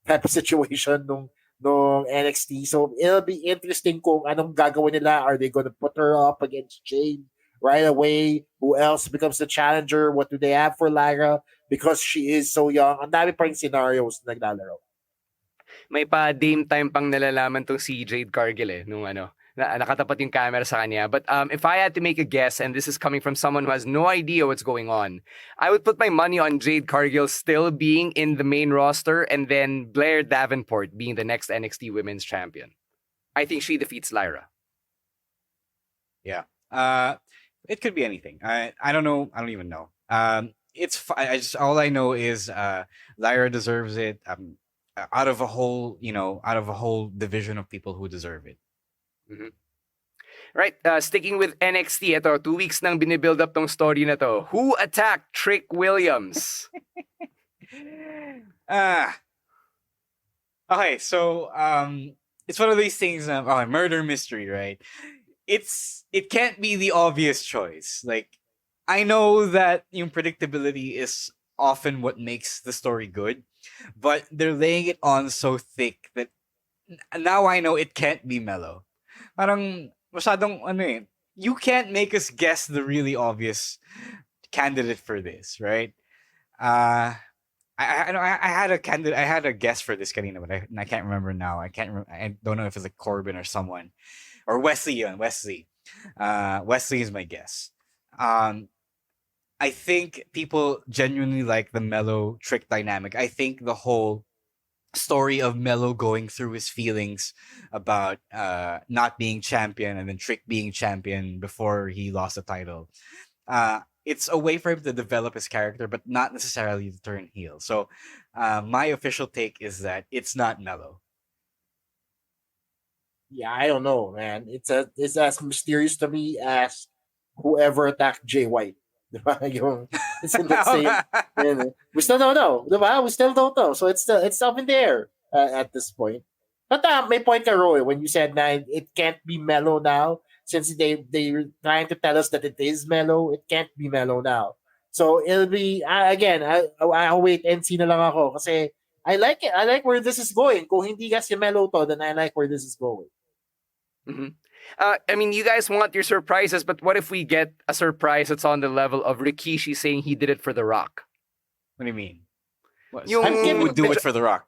[SPEAKER 7] type of situation nung NXT. So it'll be interesting kung anong gagawin nila. Are they going to put her up against Jade right away? Who else becomes the challenger? What do they have for Lyra? Because she is so young. Ang dami pa rin scenarios na naglalaro.
[SPEAKER 10] May pa Dame time pang nalalaman tong si Jade Cargill nung nakatapat yung camera sa kanya. But if I had to make a guess, and this is coming from someone who has no idea what's going on, I would put my money on Jade Cargill still being in the main roster and then Blair Davenport being the next NXT Women's Champion. I think she defeats Lyra.
[SPEAKER 11] Yeah. It could be anything. I don't know. I don't even know. All I know is Lyra deserves it. Out of a whole division of people who deserve it.
[SPEAKER 10] Mm-hmm. Right, sticking with NXT, ito, 2 weeks nang binibuild up tong story na to. Who attacked Trick Williams?
[SPEAKER 11] Okay, so it's one of these things, murder mystery, right? It can't be the obvious choice. Like, I know that yung predictability is often what makes the story good, but they're laying it on so thick that now I know it can't be Mello. Parang masyadong you can't make us guess the really obvious candidate for this, right? I had a guess for this kanina, but I can't remember now. I don't know if it's like Corbin or someone, or Wesley. Wesley is my guess. I think people genuinely like the Mello Trick dynamic. I think the whole story of Mello going through his feelings about not being champion and then Trick being champion before he lost the title. It's a way for him to develop his character, but not necessarily to turn heel. So my official take is that it's not Mello.
[SPEAKER 7] Yeah, I don't know, man. It's as mysterious to me as whoever attacked Jay White. It's in that same. We still don't know. We still don't know. So it's up in the air at this point. But may point ka, Roy, when you said it can't be Mello now. Since they're trying to tell us that it is Mello, it can't be Mello now. So it'll be, again, I'll wait and see na lang ako. Kasi I like it. I like where this is going. Kung hindi kasi Mello to, then I like where this is going.
[SPEAKER 10] Mm-hmm. I mean, you guys want your surprises, but what if we get a surprise that's on the level of Rikishi saying he did it for The Rock?
[SPEAKER 11] What do you mean? Who would do it for The Rock?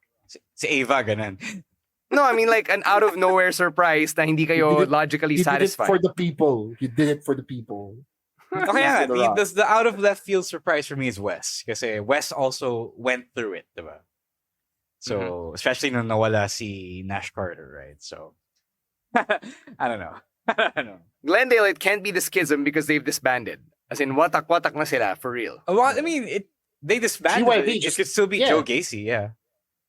[SPEAKER 11] Si Ava, ganun.
[SPEAKER 10] No, I mean like an out of nowhere surprise na hindi kayo logically satisfied.
[SPEAKER 7] You did it for the people. You did it for the people.
[SPEAKER 11] Okay, yeah, the out of left field surprise for me is Wes. Kasi Wes also went through it, diba? So, especially nung nawala si Nash Carter, right? So, I don't know.
[SPEAKER 10] Glendale, it can't be the schism because they've disbanded. As in, watak-watak na sila, for real.
[SPEAKER 11] Well, I mean, they disbanded.
[SPEAKER 7] GYV
[SPEAKER 11] it could still be Joe Gacy, yeah.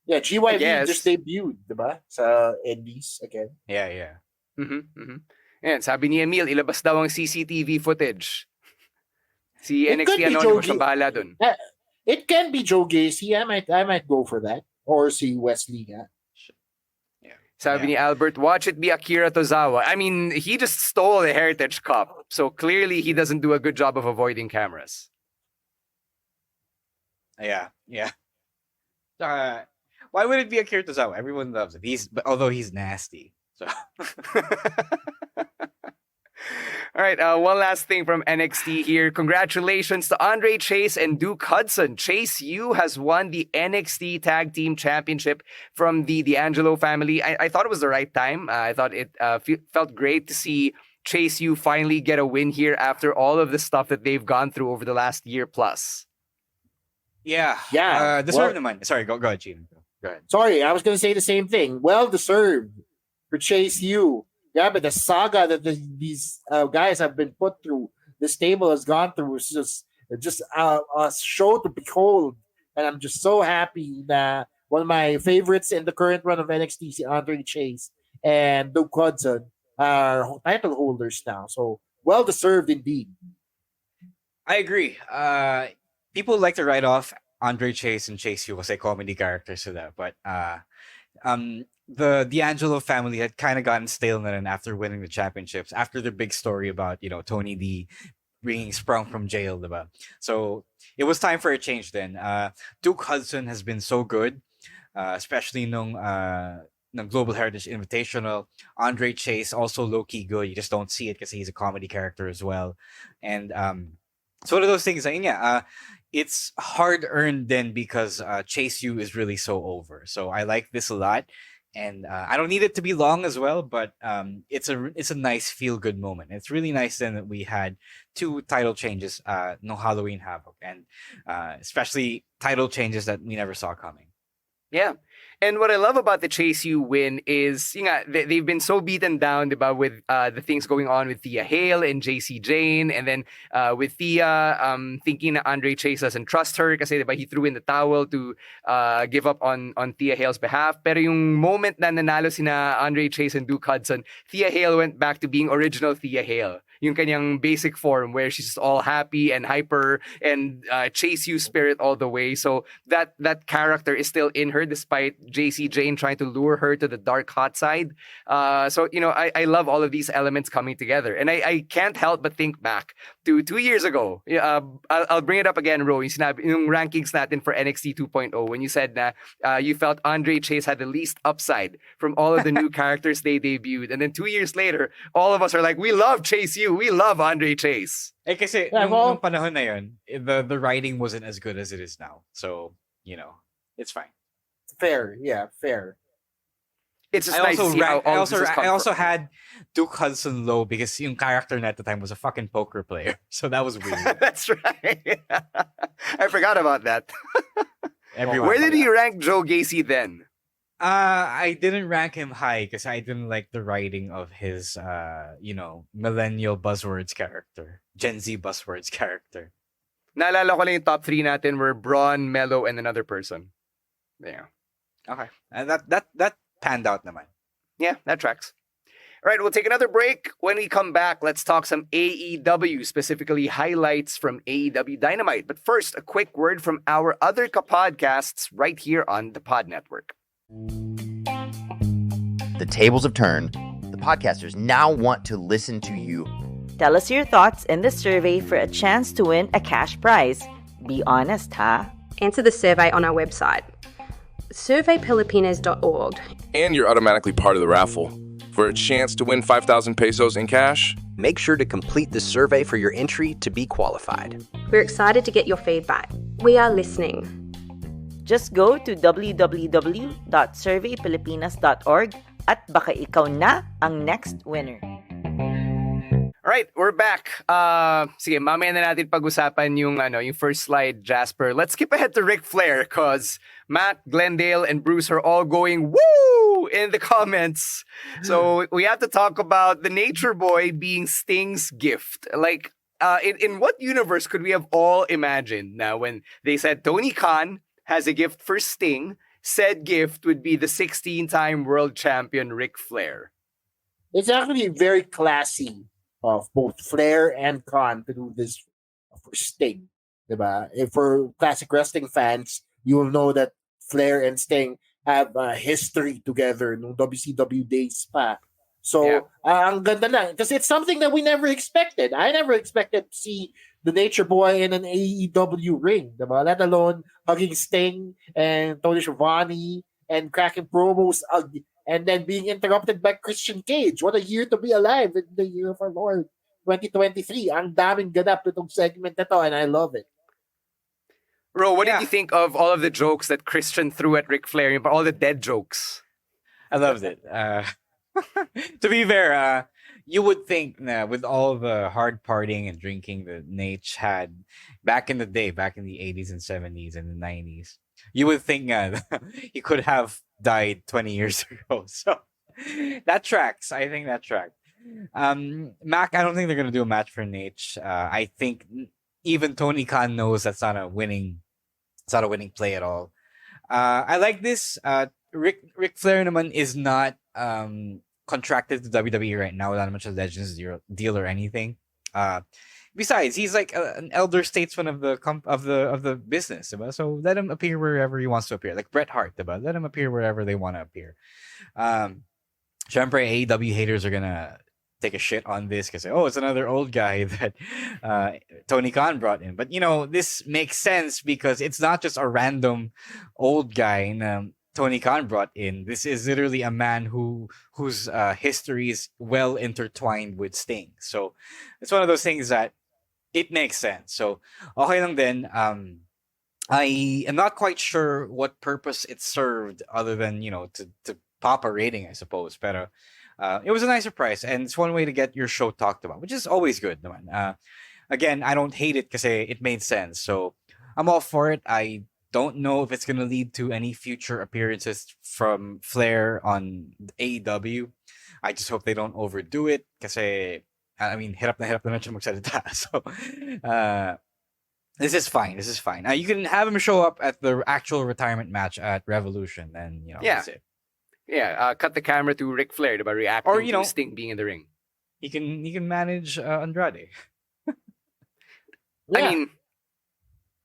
[SPEAKER 7] Yeah, GYV just debuted, diba? Sa Indies again.
[SPEAKER 11] Yeah.
[SPEAKER 10] Yan, sabi ni Emil, ilabas daw ang CCTV footage. Si NXT Anonymous ang bahala dun.
[SPEAKER 7] It can be Joe Gacy. I might go for that. Or si Wesley nga.
[SPEAKER 10] Sabi ni Albert, watch it be Akira Tozawa. I mean, he just stole the Heritage Cup. So clearly he doesn't do a good job of avoiding cameras.
[SPEAKER 11] Yeah. Why would it be Akira Tozawa? Everyone loves it. Although he's nasty. So
[SPEAKER 10] all right, one last thing from NXT here. Congratulations to Andre Chase and Duke Hudson. Chase U has won the NXT Tag Team Championship from the D'Angelo family. I thought it was the right time. I thought it felt great to see Chase U finally get a win here after all of the stuff that they've gone through over the last year plus.
[SPEAKER 11] Yeah. Deserved naman. Sorry, go ahead, Chino. Go ahead.
[SPEAKER 7] Sorry, I was going to say the same thing. Well deserved for Chase U. Yeah, but the saga that these guys have been put through, this table has gone through, is just a show to behold. And I'm just so happy that one of my favorites in the current run of NXT, si Andre Chase and Duke Hudson, are title holders now. So, well deserved indeed.
[SPEAKER 11] I agree. People like to write off Andre Chase and Chase U as a comedy characters to that, but the D'Angelo family had kind of gotten stale then after winning the championships, after the big story about, Tony D being sprung from jail, diba? So it was time for a change then. Duke Hudson has been so good, especially nung Global Heritage Invitational. Andre Chase also low-key good. You just don't see it because he's a comedy character as well. And it's one of those things that, it's hard-earned then because Chase U is really so over. So I like this a lot. And I don't need it to be long as well, but it's a nice feel-good moment. It's really nice then that we had 2 title changes, no Halloween Havoc, and especially title changes that we never saw coming.
[SPEAKER 10] Yeah. And what I love about the Chase U win is, they've been so beaten down, diba, with the things going on with Thea Hale and JC Jane, and then with Thea thinking that Andre Chase doesn't trust her kasi diba, he threw in the towel to give up on Thea Hale's behalf. Pero yung moment na nanalo sina Andre Chase and Duke Hudson, Thea Hale went back to being original Thea Hale. Yung kanyang basic form where she's just all happy and hyper and Chase U spirit all the way. So that character is still in her despite JC Jane trying to lure her to the dark hot side. So, I love all of these elements coming together. And I can't help but think back to 2 years ago. I'll bring it up again, Ro, yung rankings natin for NXT 2.0 when you said na you felt Andre Chase had the least upside from all of the new characters they debuted. And then 2 years later, all of us are like, we love Chase U. We love Andre Chase.
[SPEAKER 11] Kasi nung panahon na yun, the writing wasn't as good as it is now. So, it's fine.
[SPEAKER 7] Fair. Yeah, fair.
[SPEAKER 10] It's just nice to see how all this has come
[SPEAKER 11] I also
[SPEAKER 10] from.
[SPEAKER 11] had Duke Hudson low because yung character at the time was a fucking poker player. So that was weird.
[SPEAKER 10] That's right. I forgot about that.
[SPEAKER 11] Where
[SPEAKER 10] did he rank Joe Gacy then?
[SPEAKER 11] I didn't rank him high because I didn't like the writing of his, millennial buzzwords character. Gen Z buzzwords character.
[SPEAKER 10] Naalala ko lang yung top 3 natin were Braun, Mello, and another person. Yeah.
[SPEAKER 11] Okay. And that panned out naman.
[SPEAKER 10] Yeah, that tracks. All right, we'll take another break. When we come back, let's talk some AEW, specifically highlights from AEW Dynamite. But first, a quick word from our other podcasts right here on the Pod Network.
[SPEAKER 13] The tables have turned. The podcasters now want to listen to you.
[SPEAKER 14] Tell us your thoughts in the survey for a chance to win a cash prize. Be honest, huh?
[SPEAKER 15] Answer the survey on our website, surveyfilipinas.org.
[SPEAKER 16] And you're automatically part of the raffle. For a chance to win 5,000 pesos in cash,
[SPEAKER 17] make sure to complete the survey for your entry to be qualified.
[SPEAKER 15] We're excited to get your feedback. We are listening.
[SPEAKER 14] Just go to www.surveypilipinas.org at baka ikaw na ang next winner.
[SPEAKER 10] Alright, we're back. Sige, mamaya na natin pag-usapan yung first slide, Jasper. Let's skip ahead to Ric Flair because Matt, Glendale, and Bruce are all going woo in the comments. So we have to talk about the Nature Boy being Sting's gift. Like, in what universe could we have all imagined now when they said Tony Khan has a gift for Sting? Said gift would be the 16-time world champion Ric Flair.
[SPEAKER 7] It's actually very classy of both Flair and Khan to do this for Sting. Diba? If for classic wrestling fans, you will know that Flair and Sting have a history together nung WCW days pa. So, ang ganda lang. Because it's something that we never expected. I never expected to see the Nature Boy in an AEW ring. Diba? Let alone hugging Sting and Tony Schiavone and cracking promos and then being interrupted by Christian Cage. What a year to be alive in the year of our Lord 2023. Ang daming ganap itong segment na to and I love it.
[SPEAKER 10] Ro, what did you think of all of the jokes that Christian threw at Ric Flair? All the dead jokes.
[SPEAKER 11] I loved it. To be fair, you would think with all the hard partying and drinking that Nate had back in the day, back in the 80s and 70s and the 90s, you would think he could have died 20 years ago. So that tracks. I think that tracked. Mac, I don't think they're going to do a match for Nate. I think even Tony Khan knows that's not a winning play at all. I like this. Ric Flair naman is not contracted to WWE right now without much of a Legends deal or anything. Besides, he's like an elder statesman of the business, diba? So let him appear wherever he wants to appear. Like Bret Hart, diba? Let him appear wherever they want to appear. Syempre, AEW haters are gonna take a shit on this because it's another old guy that Tony Khan brought in. But this makes sense because it's not just a random old guy Tony Khan brought in. This is literally a man whose history is well intertwined with Sting. So it's one of those things that it makes sense. So okay lang din. I am not quite sure what purpose it served other than to pop a rating, I suppose. But it was a nice surprise, and it's one way to get your show talked about, which is always good. Again, I don't hate it because it made sense. So I'm all for it. I don't know if it's going to lead to any future appearances from Flair on AEW. I just hope they don't overdo it kasi, hirap na siya magsalita. So, this is fine. You can have him show up at the actual retirement match at Revolution, and that's it.
[SPEAKER 10] Yeah, cut the camera to Ric Flair about reacting to Sting being in the ring.
[SPEAKER 11] He can manage Andrade.
[SPEAKER 10] I mean,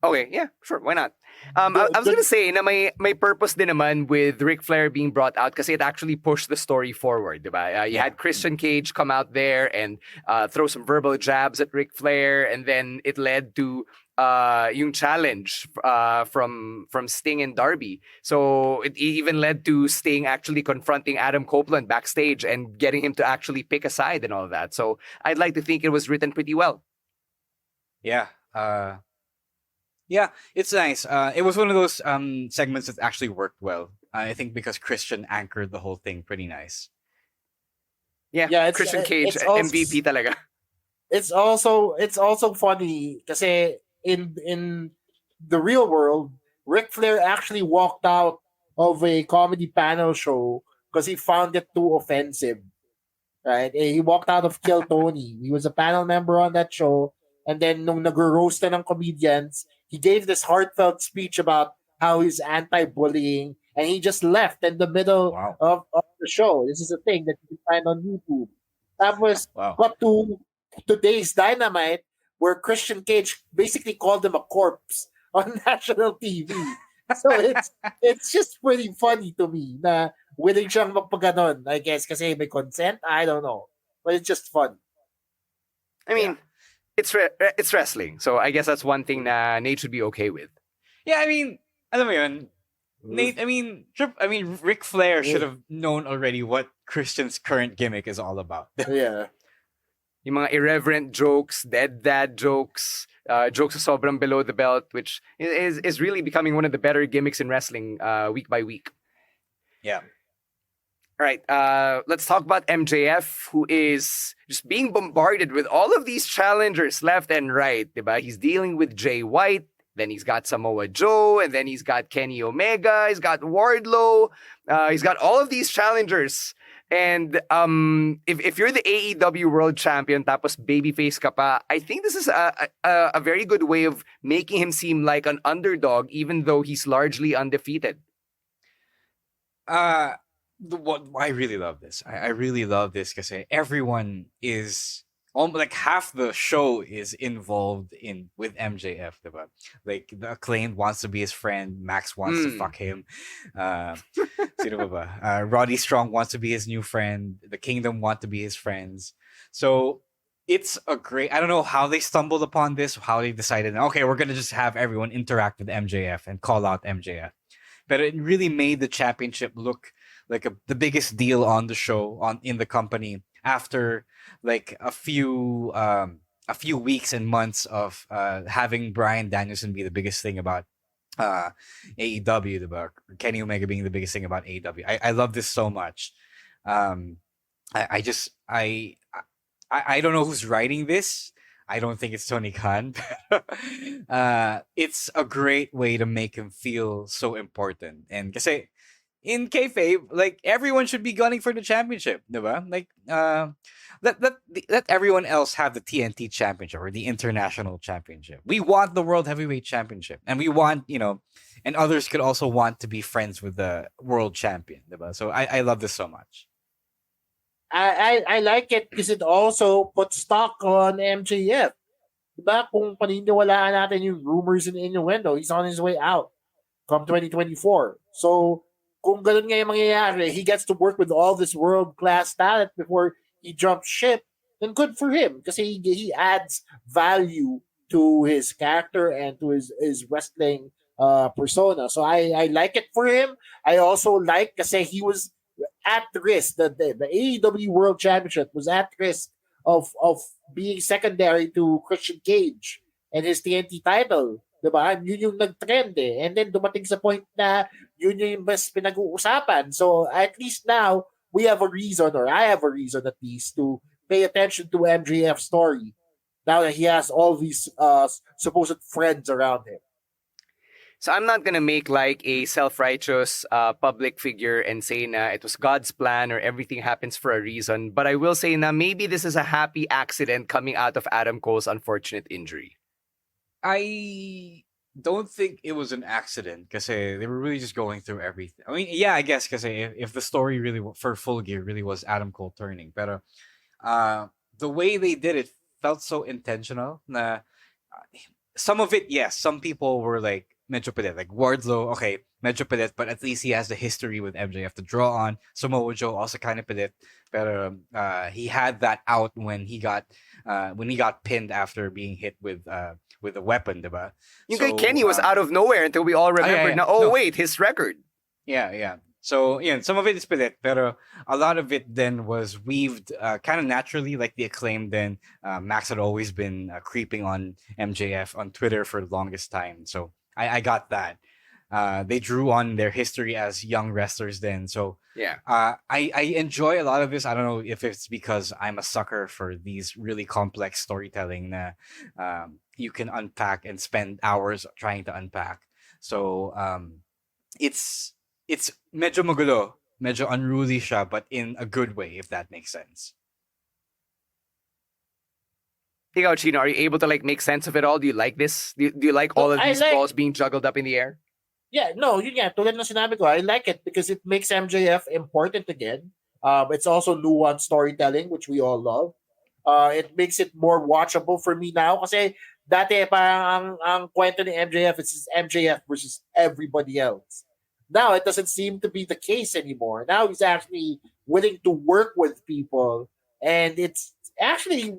[SPEAKER 10] okay, yeah, sure, why not? I was gonna say na may purpose din naman with Ric Flair being brought out kasi it actually pushed the story forward, diba? You had Christian Cage come out there and throw some verbal jabs at Ric Flair, and then it led to yung challenge from Sting and Darby. So it even led to Sting actually confronting Adam Copeland backstage and getting him to actually pick a side and all that. So I'd like to think it was written pretty well.
[SPEAKER 11] Yeah. Yeah, it's nice. It was one of those segments that actually worked well. I think because Christian anchored the whole thing pretty nice.
[SPEAKER 10] Yeah, Christian Cage, MVP talaga.
[SPEAKER 7] It's also funny kasi in the real world, Ric Flair actually walked out of a comedy panel show because he found it too offensive. Right? He walked out of Kill Tony. He was a panel member on that show. And then nung nag-roast na ng comedians, he gave this heartfelt speech about how he's anti-bullying, and he just left in the middle of the show. This is a thing that you can find on YouTube. That was up to today's Dynamite, where Christian Cage basically called him a corpse on national TV. So it's just pretty funny to me na willing siyang magpaganon, I guess, kasi may consent. I don't know. But it's just fun.
[SPEAKER 10] I mean, it's wrestling. So I guess that's one thing na Nate should be okay with.
[SPEAKER 11] Yeah, I mean, alam mo yun, Nate, Ric Flair should have known already what Christian's current gimmick is all about.
[SPEAKER 7] Yeah.
[SPEAKER 10] Yung mga irreverent jokes, dead dad jokes, jokes are sobrang below the belt, which is really becoming one of the better gimmicks in wrestling week by week.
[SPEAKER 11] Yeah.
[SPEAKER 10] All right, let's talk about MJF, who is just being bombarded with all of these challengers left and right. Diba? He's dealing with Jay White, then he's got Samoa Joe, and then he's got Kenny Omega, he's got Wardlow, he's got all of these challengers. And if you're the AEW World Champion, tapos babyface ka pa, I think this is a very good way of making him seem like an underdog, even though he's largely undefeated.
[SPEAKER 11] I really love this. I really love this because everyone is like half the show is involved with MJF, diba? Like the Acclaimed wants to be his friend, Max wants to fuck him. Sino ba ba? Roddy Strong wants to be his new friend. The Kingdom want to be his friends. So it's a great. I don't know how they stumbled upon this, how they decided. Okay, we're gonna just have everyone interact with MJF and call out MJF. But it really made the championship look like the biggest deal on the show, in the company, after like a few weeks and months of having Bryan Danielson be the biggest thing about AEW, about Kenny Omega being the biggest thing about AEW. I love this so much. I don't know who's writing this. I don't think it's Tony Khan. It's a great way to make him feel so important. And kasi in kayfabe, like everyone should be gunning for the championship, diba? Like let everyone else have the TNT championship or the international championship. We want the World Heavyweight Championship, and we want, and others could also want to be friends with the world champion, diba? So I love this so much.
[SPEAKER 7] I like it because it also puts stock on MJF. Diba? Kung paniniwalaan natin yung rumors and innuendo, he's on his way out come 2024. So, kung ganun nga yung mangyayari, he gets to work with all this world-class talent before he jumps ship, then good for him kasi he adds value to his character and to his wrestling persona. So, I like it for him. I also like kasi he was at risk. The AEW World Championship was at risk of being secondary to Christian Cage and his TNT title. Diba? Yun yung nag-trend eh. And then dumating sa point na yun yung mas pinag-uusapan. So at least now, we have a reason, or I have a reason at least, to pay attention to MJF's story now that he has all these supposed friends around him.
[SPEAKER 10] So I'm not gonna make like a self-righteous public figure and say na it was God's plan or everything happens for a reason. But I will say na maybe this is a happy accident coming out of Adam Cole's unfortunate injury.
[SPEAKER 11] I don't think it was an accident because they were really just going through everything. I mean, yeah, I guess because if the story really for Full Gear really was Adam Cole turning, but the way they did it felt so intentional. Na some of it, yes, some people were like medyo pilit, like Wardlow, okay, medyo pilit, but at least he has the history with MJF to draw on. Samoa Joe also kind of pilit, but he had that out when he got pinned after being hit with a weapon, diba?
[SPEAKER 10] Yung kay Kenny was out of nowhere until we all remembered wait, his record.
[SPEAKER 11] Yeah. So, some of it is pilit, pero a lot of it then was weaved kind of naturally, like the Acclaimed then. Max had always been creeping on MJF on Twitter for the longest time. So I got that. They drew on their history as young wrestlers then. So
[SPEAKER 10] yeah,
[SPEAKER 11] I enjoy a lot of this. I don't know if it's because I'm a sucker for these really complex storytelling that you can unpack and spend hours trying to unpack. So it's medyo magulo, medyo unruly siya, but in a good way, if that makes sense.
[SPEAKER 10] Ikaw, Chino, are you able to like make sense of it all? Do you like this? Do you like all of these balls being juggled up in the air?
[SPEAKER 7] Yeah, no, yun nga, tulad ng sinabi ko, I like it because it makes MJF important again. It's also nuanced storytelling, which we all love. It makes it more watchable for me now kasi dati parang ang kwento ni MJF is MJF versus everybody else. Now, it doesn't seem to be the case anymore. Now, he's actually willing to work with people, and it's actually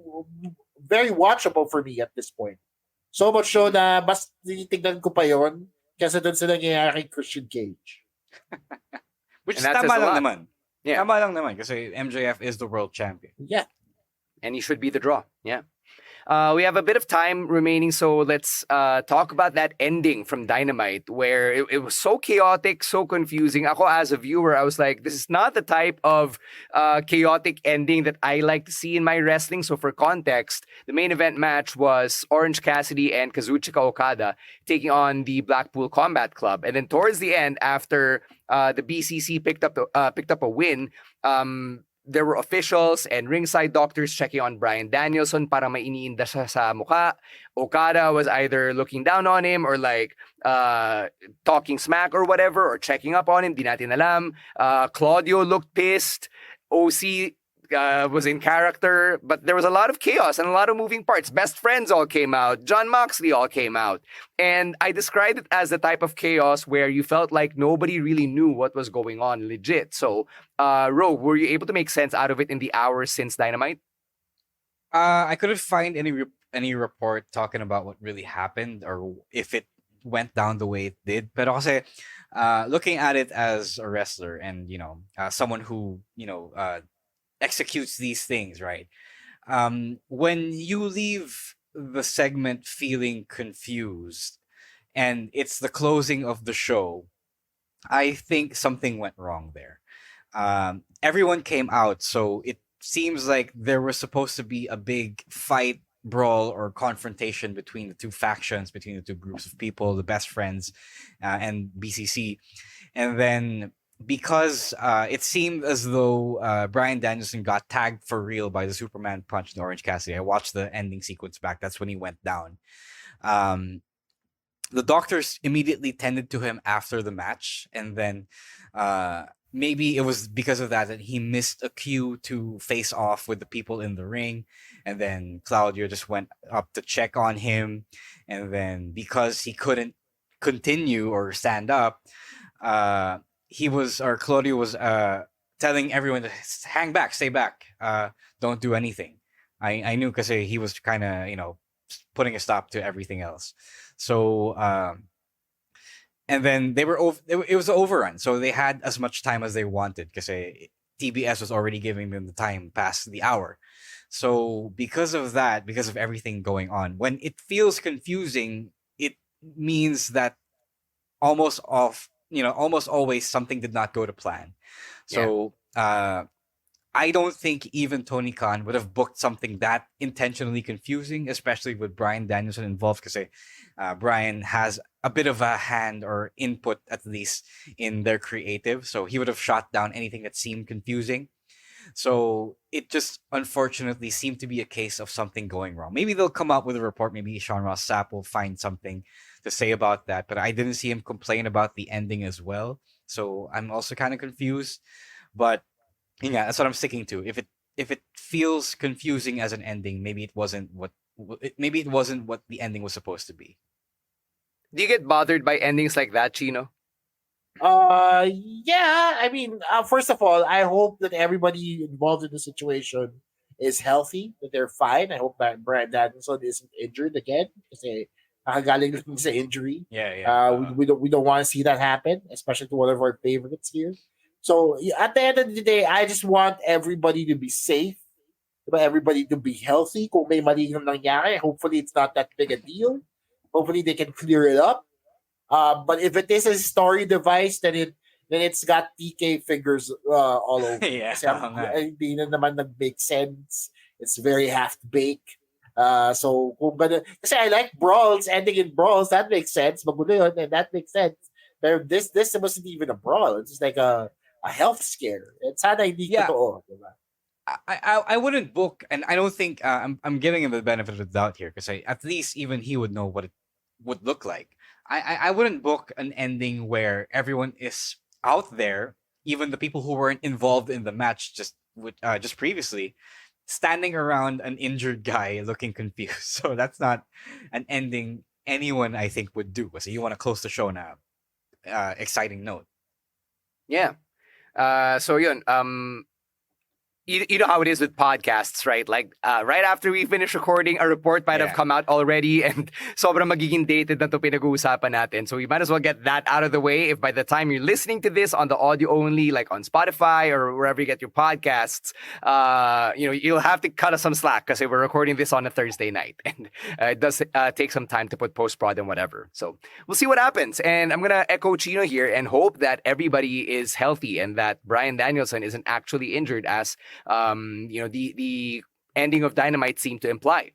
[SPEAKER 7] very watchable for me at this point. So much so na mas tinitignan ko pa yun kasi dun sa nangyayari kay Christian Cage.
[SPEAKER 11] Which is tama lang naman. Yeah. Tama lang naman kasi MJF is the world champion.
[SPEAKER 7] Yeah.
[SPEAKER 10] And he should be the draw. Yeah. We have a bit of time remaining, so let's talk about that ending from Dynamite, where it was so chaotic, so confusing. Ako, as a viewer, I was like, this is not the type of chaotic ending that I like to see in my wrestling. So for context, the main event match was Orange Cassidy and Kazuchika Okada taking on the Blackpool Combat Club. And then towards the end, after the BCC picked up a win, there were officials and ringside doctors checking on Bryan Danielson para mainiinda siya sa mukha. Okada was either looking down on him or like talking smack or whatever, or checking up on him. Di natin alam. Claudio looked pissed. OC was in character, but there was a lot of chaos and a lot of moving parts. Best Friends all came out. John Moxley all came out. And I described it as the type of chaos where you felt like nobody really knew what was going on legit. So, Ro, were you able to make sense out of it in the hours since Dynamite?
[SPEAKER 11] I couldn't find any report talking about what really happened or if it went down the way it did. But also, looking at it as a wrestler and, someone who, executes these things, right? When you leave the segment feeling confused and it's the closing of the show, I think something went wrong there. Everyone came out, so it seems like there was supposed to be a big fight, brawl, or confrontation between the two factions, between the two groups of people, the Best Friends and BCC. And then because it seemed as though Bryan Danielson got tagged for real by the Superman punch in Orange Cassidy. I watched the ending sequence back. That's when he went down. The doctors immediately tended to him after the match. And then maybe it was because of that he missed a cue to face off with the people in the ring. And then Claudio just went up to check on him. And then because he couldn't continue or stand up, Claudio was telling everyone to hang back, stay back, don't do anything. I knew because he was kind of, putting a stop to everything else. So, and then it was an overrun. So they had as much time as they wanted because TBS was already giving them the time past the hour. So because of that, because of everything going on, when it feels confusing, it means that almost always something did not go to plan. So I don't think even Tony Khan would have booked something that intentionally confusing, especially with Bryan Danielson involved, because Bryan has a bit of a hand or input, at least, in their creative. So he would have shot down anything that seemed confusing. So it just unfortunately seemed to be a case of something going wrong. Maybe they'll come out with a report. Maybe Sean Ross Sapp will find something to say about that. But I didn't see him complain about the ending as well. So I'm also kind of confused. But yeah, that's what I'm sticking to. If it feels confusing as an ending, maybe it wasn't what the ending was supposed to be.
[SPEAKER 10] Do you get bothered by endings like that, Chino?
[SPEAKER 7] Yeah. I mean, first of all, I hope that everybody involved in the situation is healthy, that they're fine. I hope that Bryan Danielson isn't injured again kasi nakagaling lang sa injury. We don't want to see that happen, especially to one of our favorites here. So at the end of the day, I just want everybody to be safe, everybody to be healthy. Kung may mali nangyari, hopefully it's not that big a deal. Hopefully they can clear it up. But if it is a story device, then it's got TK figures all over. Hindi na naman nag-make sense. It's very half-baked. So kung gana, kasi I like brawls, ending in brawls, that makes sense. Magulo yun, and that makes sense. But this wasn't even a brawl. It's just like a health scare. It's sana hindi totoo, diba?
[SPEAKER 11] I wouldn't book, and I don't think I'm giving him the benefit of the doubt here because at least even he would know what it would look like. I wouldn't book an ending where everyone is out there, even the people who weren't involved in the match just previously, standing around an injured guy looking confused. So that's not an ending anyone I think would do. So you want to close the show now. Exciting note.
[SPEAKER 10] Yeah. So yun, you know how it is with podcasts, right? Like, right after we finish recording, a report might have come out already and sobrang magiging dated na to pinag-uusapan natin. So we might as well get that out of the way. If by the time you're listening to this on the audio only, like on Spotify or wherever you get your podcasts, you'll have to cut us some slack because we're recording this on a Thursday night. And it does take some time to put post-prod and whatever. So we'll see what happens. And I'm going to echo Chino here and hope that everybody is healthy and that Bryan Danielson isn't actually injured as the ending of Dynamite seemed to imply.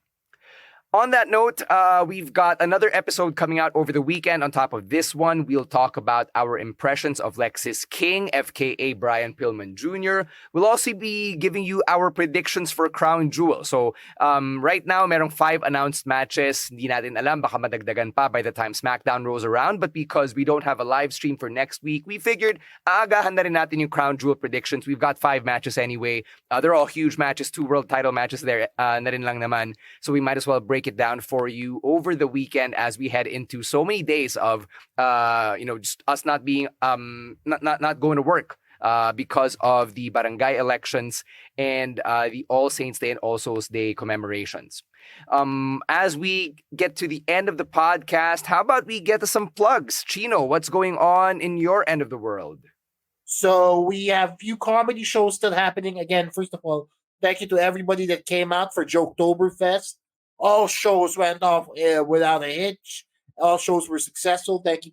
[SPEAKER 10] On that note, we've got another episode coming out over the weekend. On top of this one, we'll talk about our impressions of Lexis King, FKA Brian Pillman Jr. We'll also be giving you our predictions for Crown Jewel. So right now, merong 5 announced matches. Hindi natin alam, baka madagdagan pa by the time SmackDown rolls around. But because we don't have a live stream for next week, we figured aagahan na rin natin yung Crown Jewel predictions. We've got 5 matches anyway. They're all huge matches, 2 world title matches there na rin lang naman. So we might as well break it down for you over the weekend as we head into so many days of just us not being not going to work because of the barangay elections and the All Saints Day and All Souls Day commemorations. As we get to the end of the podcast, how about we get to some plugs? Chino, what's going on in your end of the world?
[SPEAKER 7] So we have a few comedy shows still happening. Again, first of all, thank you to everybody that came out for Joketoberfest. All shows went off without a hitch. All shows were successful. Thank you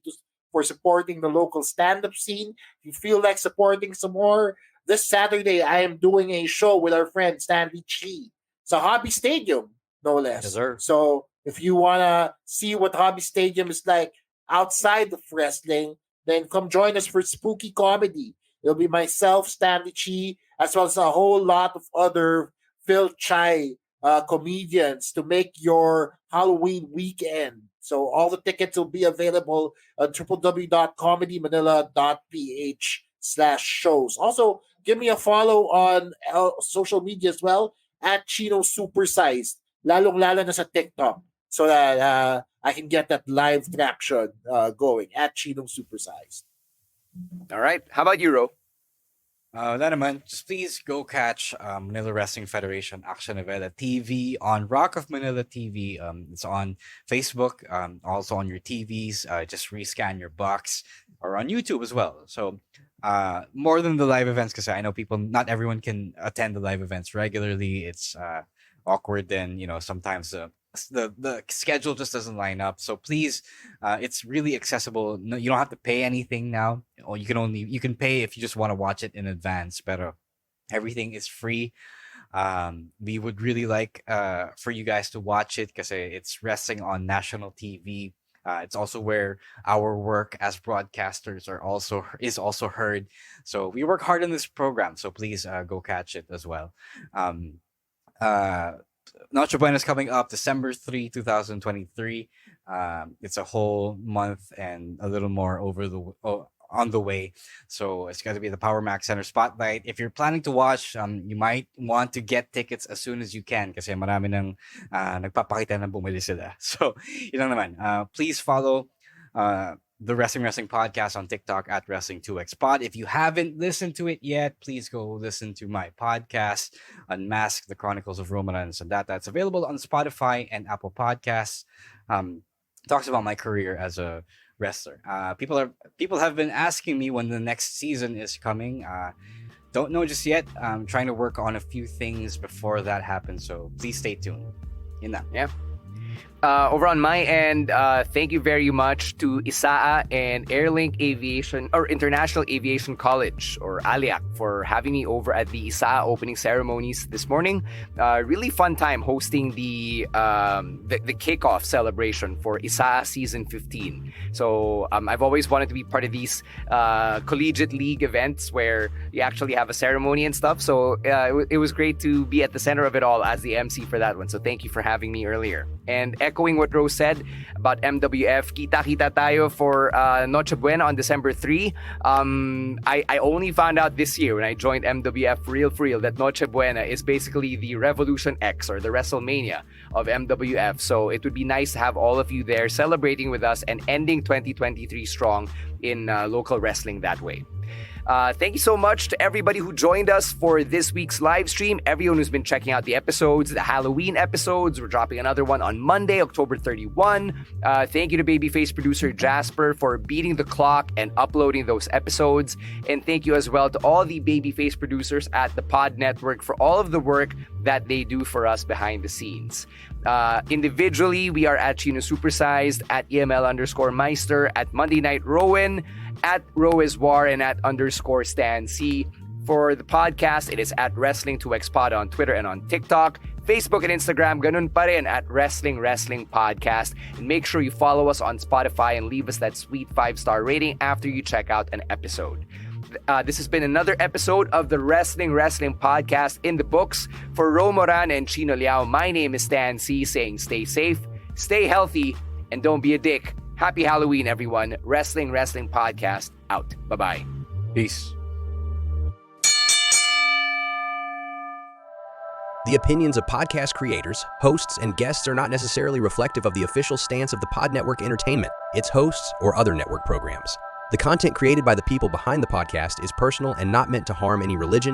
[SPEAKER 7] for supporting the local stand-up scene. If you feel like supporting some more, this Saturday I am doing a show with our friend Stanley Chi. It's a Hobby Stadium, no less.
[SPEAKER 11] Yes, sir.
[SPEAKER 7] So if you want to see what Hobby Stadium is like outside of wrestling, then come join us for spooky comedy. It'll be myself, Stanley Chi, as well as a whole lot of other Phil Chai comedians to make your Halloween weekend. So all the tickets will be available on www.comedymanila.ph/shows. Also, give me a follow on social media as well at Chino Supersized, lalong-lalo na sa TikTok, so that I can get that live traction going at Chino Supersized.
[SPEAKER 10] All right. How about you, Ro?
[SPEAKER 11] Wala naman, just please go catch Manila Wrestling Federation Action Novela TV on Rock of Manila TV. It's on Facebook, also on your TVs. Just rescan your box, or on YouTube as well. So more than the live events, because I know not everyone can attend the live events regularly. It's awkward, then sometimes the schedule just doesn't line up. So please, it's really accessible. No, you don't have to pay anything now, or you can pay if you just want to watch it in advance. But everything is free. We would really like for you guys to watch it because it's wrestling on national TV. It's also where our work as broadcasters is also heard. So we work hard on this program. So please go catch it as well. Noche Buena is coming up December 3, 2023. It's a whole month and a little more on the way. So it's going to be the Power Max Center Spotlight. If you're planning to watch, you might want to get tickets as soon as you can kasi marami nang nagpapakita na bumili sila. So, yun lang naman. Please follow the Wrestling Podcast on TikTok at Wrestling2XPod. If you haven't listened to it yet, please go listen to my podcast, Unmask the Chronicles of Romance, and that's available on Spotify and Apple Podcasts. Talks about my career as a wrestler. People have been asking me when the next season is coming. Don't know just yet. I'm trying to work on a few things before that happens, so please stay tuned. Yun na.
[SPEAKER 10] Yeah. Over on my end, thank you very much to ISAA and Airlink Aviation or International Aviation College, or ALIAC, for having me over at the ISAA opening ceremonies this morning. Really fun time hosting the kickoff celebration for ISAA season 15. So I've always wanted to be part of these collegiate league events where you actually have a ceremony and stuff. So it was great to be at the center of it all as the MC for that one. So thank you for having me earlier. And echoing what Rose said about MWF, kita-kita tayo for Noche Buena on December 3. I only found out this year when I joined MWF for real that Noche Buena is basically the Revolution X, or the WrestleMania of MWF. So it would be nice to have all of you there celebrating with us and ending 2023 strong in local wrestling that way. Thank you so much to everybody who joined us for this week's live stream. Everyone who's been checking out the episodes, the Halloween episodes. We're dropping another one on Monday, October 31. Thank you to Babyface producer Jasper for beating the clock and uploading those episodes. And thank you as well to all the Babyface producers at the Pod Network for all of the work that they do for us behind the scenes. Individually, we are at Chino Supersized, at EML_Meister, at Monday Night Rowan, at Roiswar, and at _Stan C. For the podcast, it is at Wrestling2XPod on Twitter and on TikTok. Facebook and Instagram, ganun pa rin, at Wrestling Podcast. And make sure you follow us on Spotify and leave us that sweet 5-star rating after you check out an episode. This has been another episode of the Wrestling Podcast in the books. For Ro Moran and Chino Liao, my name is Stan C, saying stay safe, stay healthy, and don't be a dick. Happy Halloween, everyone. Wrestling Podcast out. Bye-bye.
[SPEAKER 11] Peace.
[SPEAKER 17] The opinions of podcast creators, hosts, and guests are not necessarily reflective of the official stance of the Pod Network Entertainment, its hosts, or other network programs. The content created by the people behind the podcast is personal and not meant to harm any religion,